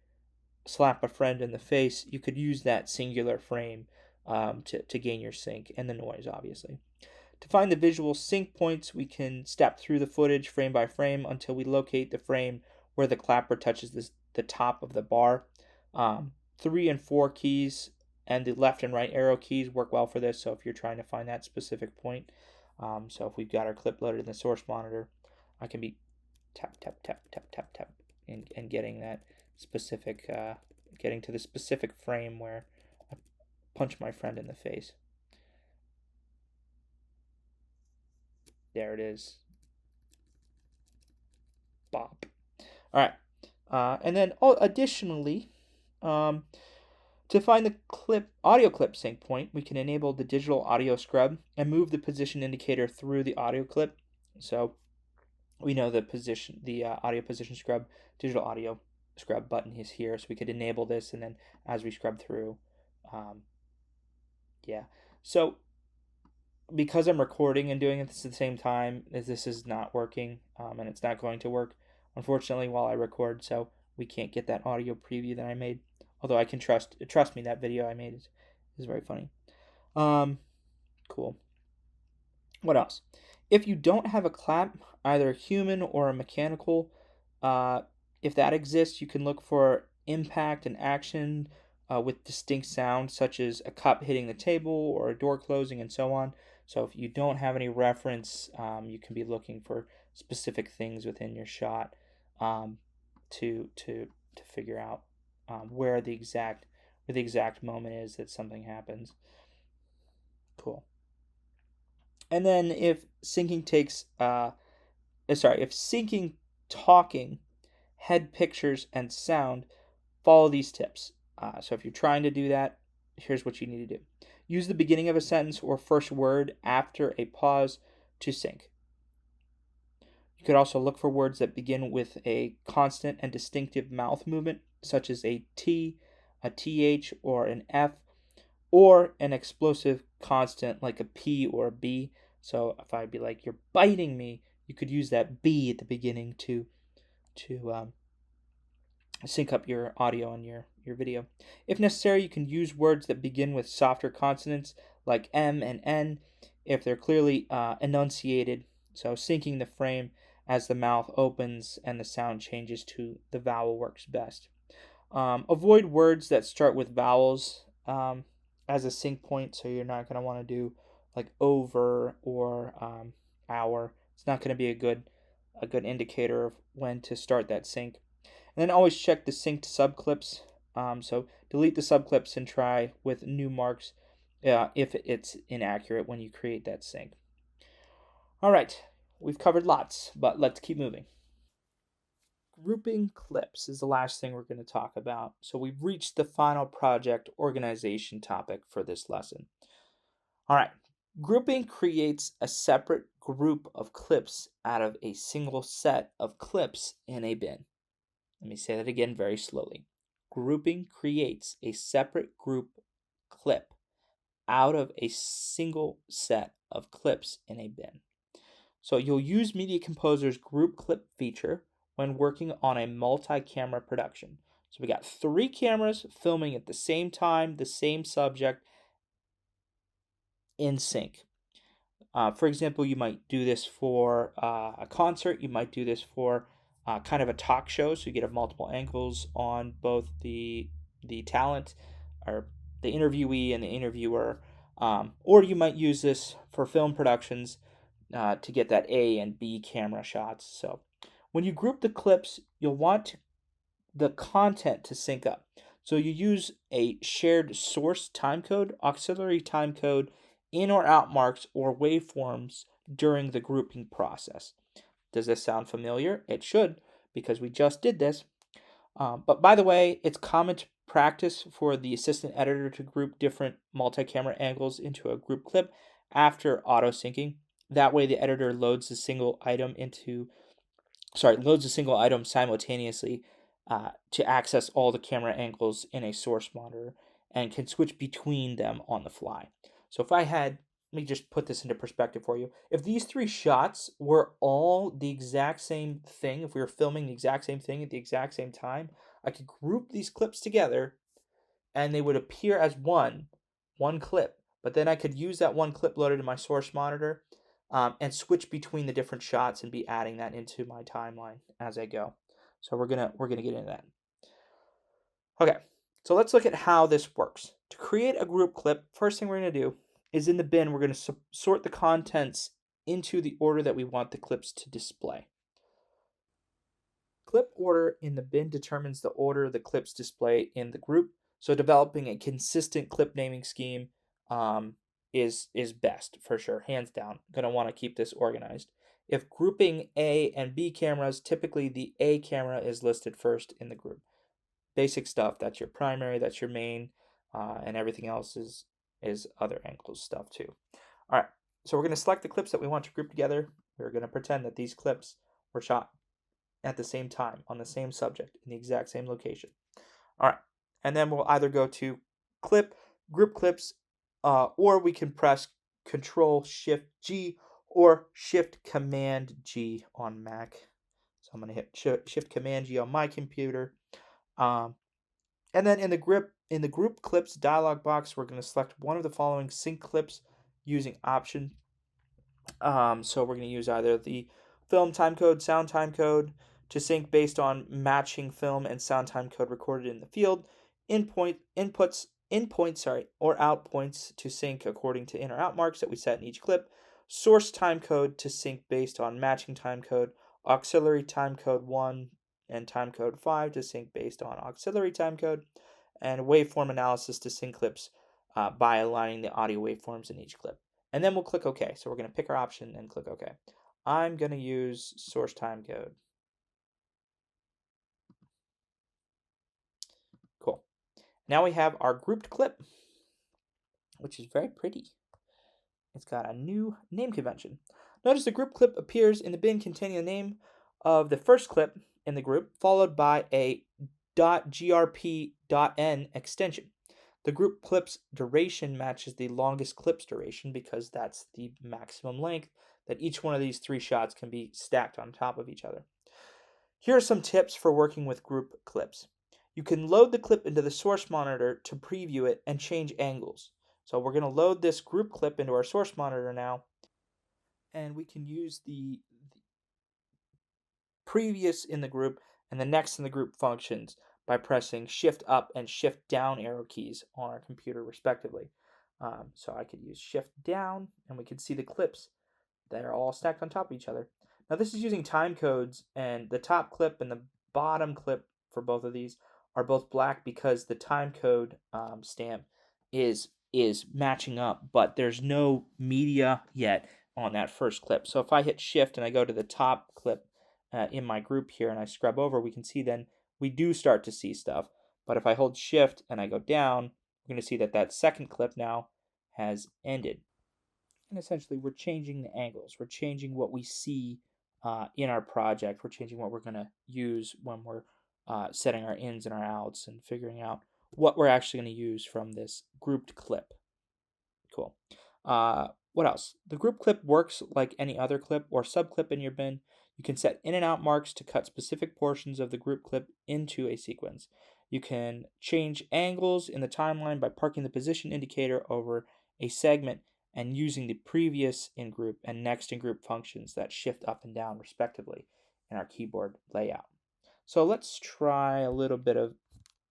slap a friend in the face, you could use that singular frame to gain your sync, and the noise, obviously. To find the visual sync points, we can step through the footage frame by frame until we locate the frame where the clapper touches the top of the bar. 3 and 4 keys and the left and right arrow keys work well for this, so if you're trying to find that specific point. So if we've got our clip loaded in the source monitor, I can be tap, tap, tap, tap, tap, tap, and getting that specific, getting to the specific frame where I punch my friend in the face. There it is. Bop. All right. And then additionally, to find the audio clip sync point, we can enable the digital audio scrub and move the position indicator through the audio clip. So we know the audio position scrub, digital audio scrub button is here, so we could enable this, and then as we scrub through, yeah. So because I'm recording and doing this at the same time, this is not working, and it's not going to work, unfortunately, while I record. So we can't get that audio preview that I made. Although I can trust me, that video I made is very funny. Cool. What else? If you don't have a clap, either a human or a mechanical, if that exists, you can look for impact and action with distinct sound, such as a cup hitting the table or a door closing and so on. So if you don't have any reference, you can be looking for specific things within your shot to figure out where the exact moment is that something happens. Cool. And then if syncing talking, head pictures, and sound, follow these tips. So if you're trying to do that, here's what you need to do. Use the beginning of a sentence or first word after a pause to sync. You could also look for words that begin with a constant and distinctive mouth movement, such as a T, a TH, or an F, or an explosive constant like a P or a B. So if I'd be like, "You're biting me," you could use that B at the beginning to sync up your audio and your video. If necessary, you can use words that begin with softer consonants like M and N if they're clearly enunciated. So syncing the frame as the mouth opens and the sound changes to the vowel works best. Avoid words that start with vowels as a sync point, so you're not going to want to do like over or hour. It's not going to be a good indicator of when to start that sync. And then always check the synced subclips. So delete the subclips and try with new marks if it's inaccurate when you create that sync. All right, we've covered lots, but let's keep moving. Grouping clips is the last thing we're going to talk about. So we've reached the final project organization topic for this lesson. All right, grouping creates a separate group of clips out of a single set of clips in a bin. Let me say that again very slowly. Grouping creates a separate group clip out of a single set of clips in a bin. So you'll use Media Composer's group clip feature when working on a multi-camera production. So we got 3 cameras filming at the same time, the same subject, in sync. For example, you might do this for a concert. You might do this for kind of a talk show, so you get multiple angles on both the talent or the interviewee and the interviewer. Or you might use this for film productions to get that A and B camera shots. So when you group the clips, you'll want the content to sync up. So you use a shared source timecode, auxiliary timecode, in or out marks, or waveforms during the grouping process. Does this sound familiar? It should, because we just did this. But by the way, it's common practice for the assistant editor to group different multi-camera angles into a group clip after auto-syncing. That way the editor loads a single item simultaneously to access all the camera angles in a source monitor and can switch between them on the fly. So if let me just put this into perspective for you. If these 3 shots were all the exact same thing, if we were filming the exact same thing at the exact same time, I could group these clips together and they would appear as one clip. But then I could use that one clip loaded in my source monitor and switch between the different shots and be adding that into my timeline as I go. So we're gonna get into that. Okay, so let's look at how this works. To create a group clip, first thing we're gonna do is in the bin, we're gonna sort the contents into the order that we want the clips to display. Clip order in the bin determines the order the clips display in the group. So developing a consistent clip naming scheme is best for sure, hands down. Gonna want to keep this organized. If grouping A and B cameras, typically the A camera is listed first in the group. Basic stuff. That's your primary. That's your main, and everything else is other angles stuff too. All right. So we're gonna select the clips that we want to group together. We're gonna pretend that these clips were shot at the same time on the same subject in the exact same location. All right, and then we'll either go to clip, group clips, or we can press Control Shift G or Shift Command G on Mac. So I'm going to hit Shift Command G on my computer. And then in the group clips dialog box, we're going to select one of the following sync clips using option. So we're going to use either the film timecode, sound timecode to sync based on matching film and sound timecode recorded in the field, inputs or out points to sync according to in or out marks that we set in each clip, source timecode to sync based on matching timecode, auxiliary timecode 1 and timecode 5 to sync based on auxiliary timecode, and waveform analysis to sync clips by aligning the audio waveforms in each clip. And then we'll click OK. So we're going to pick our option and click OK. I'm going to use source timecode. Cool. Now we have our grouped clip, which is very pretty. It's got a new name convention. Notice the group clip appears in the bin containing the name of the first clip in the group, followed by a .grp.n extension. The group clip's duration matches the longest clip's duration because that's the maximum length that each one of these three shots can be stacked on top of each other. Here are some tips for working with group clips. You can load the clip into the source monitor to preview it and change angles. So we're going to load this group clip into our source monitor now, and we can use the previous in the group and the next in the group functions by pressing Shift Up and Shift Down arrow keys on our computer respectively. So I could use Shift Down and we could see the clips that are all stacked on top of each other. Now this is using time codes, and the top clip and the bottom clip for both of these are both black because the time code stamp is matching up, but there's no media yet on that first clip. So if I hit Shift and I go to the top clip in my group here and I scrub over, we can see then we do start to see stuff. But if I hold Shift and I go down, we're going to see that that second clip now has ended. And essentially we're changing the angles. We're changing what we see in our project. We're changing what we're going to use when we're setting our ins and our outs and figuring out what we're actually going to use from this grouped clip. Cool. What else? The group clip works like any other clip or subclip in your bin. You can set in and out marks to cut specific portions of the group clip into a sequence. You can change angles in the timeline by parking the position indicator over a segment and using the previous in group and next in group functions that shift up and down respectively in our keyboard layout. So let's try a little bit of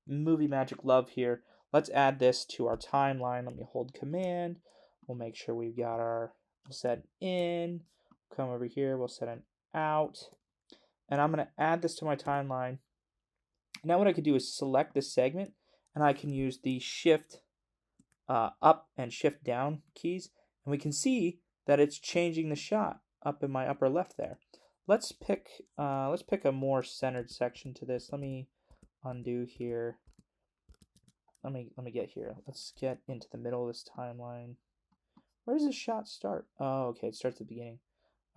movie magic love here. Let's add this to our timeline. Let me hold Command. We'll make sure we've got our set in. Come over here. We'll set an out. And I'm going to add this to my timeline. Now what I could do is select this segment, and I can use the Shift up and Shift down keys, and we can see that it's changing the shot up in my upper left there. Let's pick a more centered section to this. Let me undo here. Let me get here. Let's get into the middle of this timeline. Where does this shot start? Oh, okay, it starts at the beginning.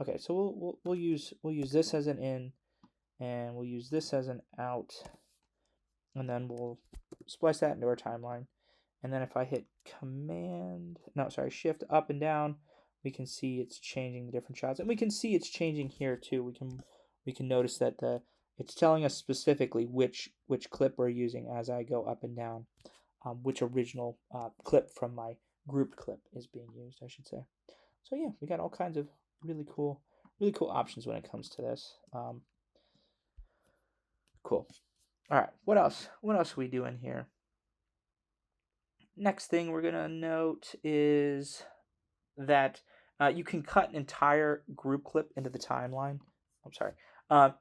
Okay, so we'll use this as an in, and we'll use this as an out, and then we'll splice that into our timeline. And then if I hit Shift up and down, we can see it's changing the different shots, and we can see it's changing here too. We can notice that it's telling us specifically which clip we're using as I go up and down, which original clip from my grouped clip is being used, I should say. So yeah, we got all kinds of really cool options when it comes to this. Cool. All right, what else? What else are we doing here? Next thing we're gonna note is that you can cut an entire group clip into the timeline. I'm sorry.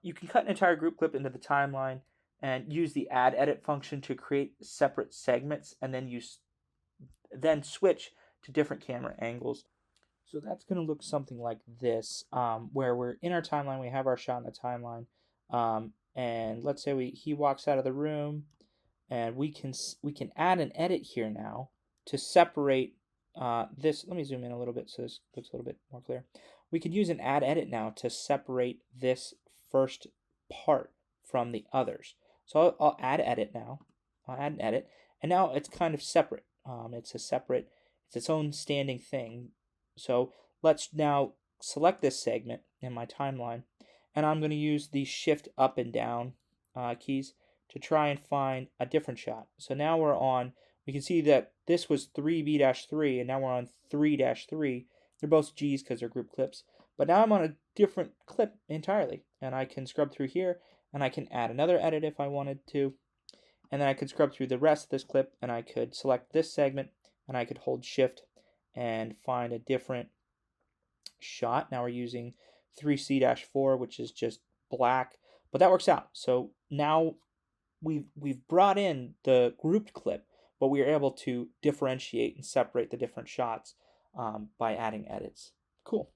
You can cut an entire group clip into the timeline and use the add edit function to create separate segments, and then switch to different camera angles. So that's going to look something like this, where we're in our timeline, we have our shot in the timeline, and let's say he walks out of the room, and we can add an edit here now to separate this. Let me zoom in a little bit so this looks a little bit more clear. We could use an add edit now to separate this first part from the others. So I'll add edit now. I'll add an edit, and now it's kind of separate. It's its own standing thing. So let's now select this segment in my timeline, and I'm going to use the shift up and down keys to try and find a different shot. So now we can see that this was 3B-3, and now we're on 3-3. They're both G's because they're group clips. But now I'm on a different clip entirely, and I can scrub through here, and I can add another edit if I wanted to. And then I could scrub through the rest of this clip, and I could select this segment, and I could hold shift and find a different shot. Now we're using 3C-4, which is just black, but that works out. So now we've brought in the grouped clip, but we are able to differentiate and separate the different shots by adding edits. Cool.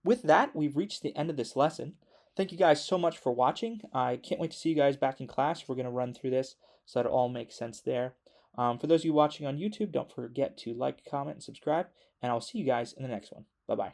With that, we've reached the end of this lesson. Thank you guys so much for watching. I can't wait to see you guys back in class. We're going to run through this so that it all makes sense there. For those of you watching on YouTube, don't forget to like, comment, and subscribe, and I'll see you guys in the next one. Bye-bye.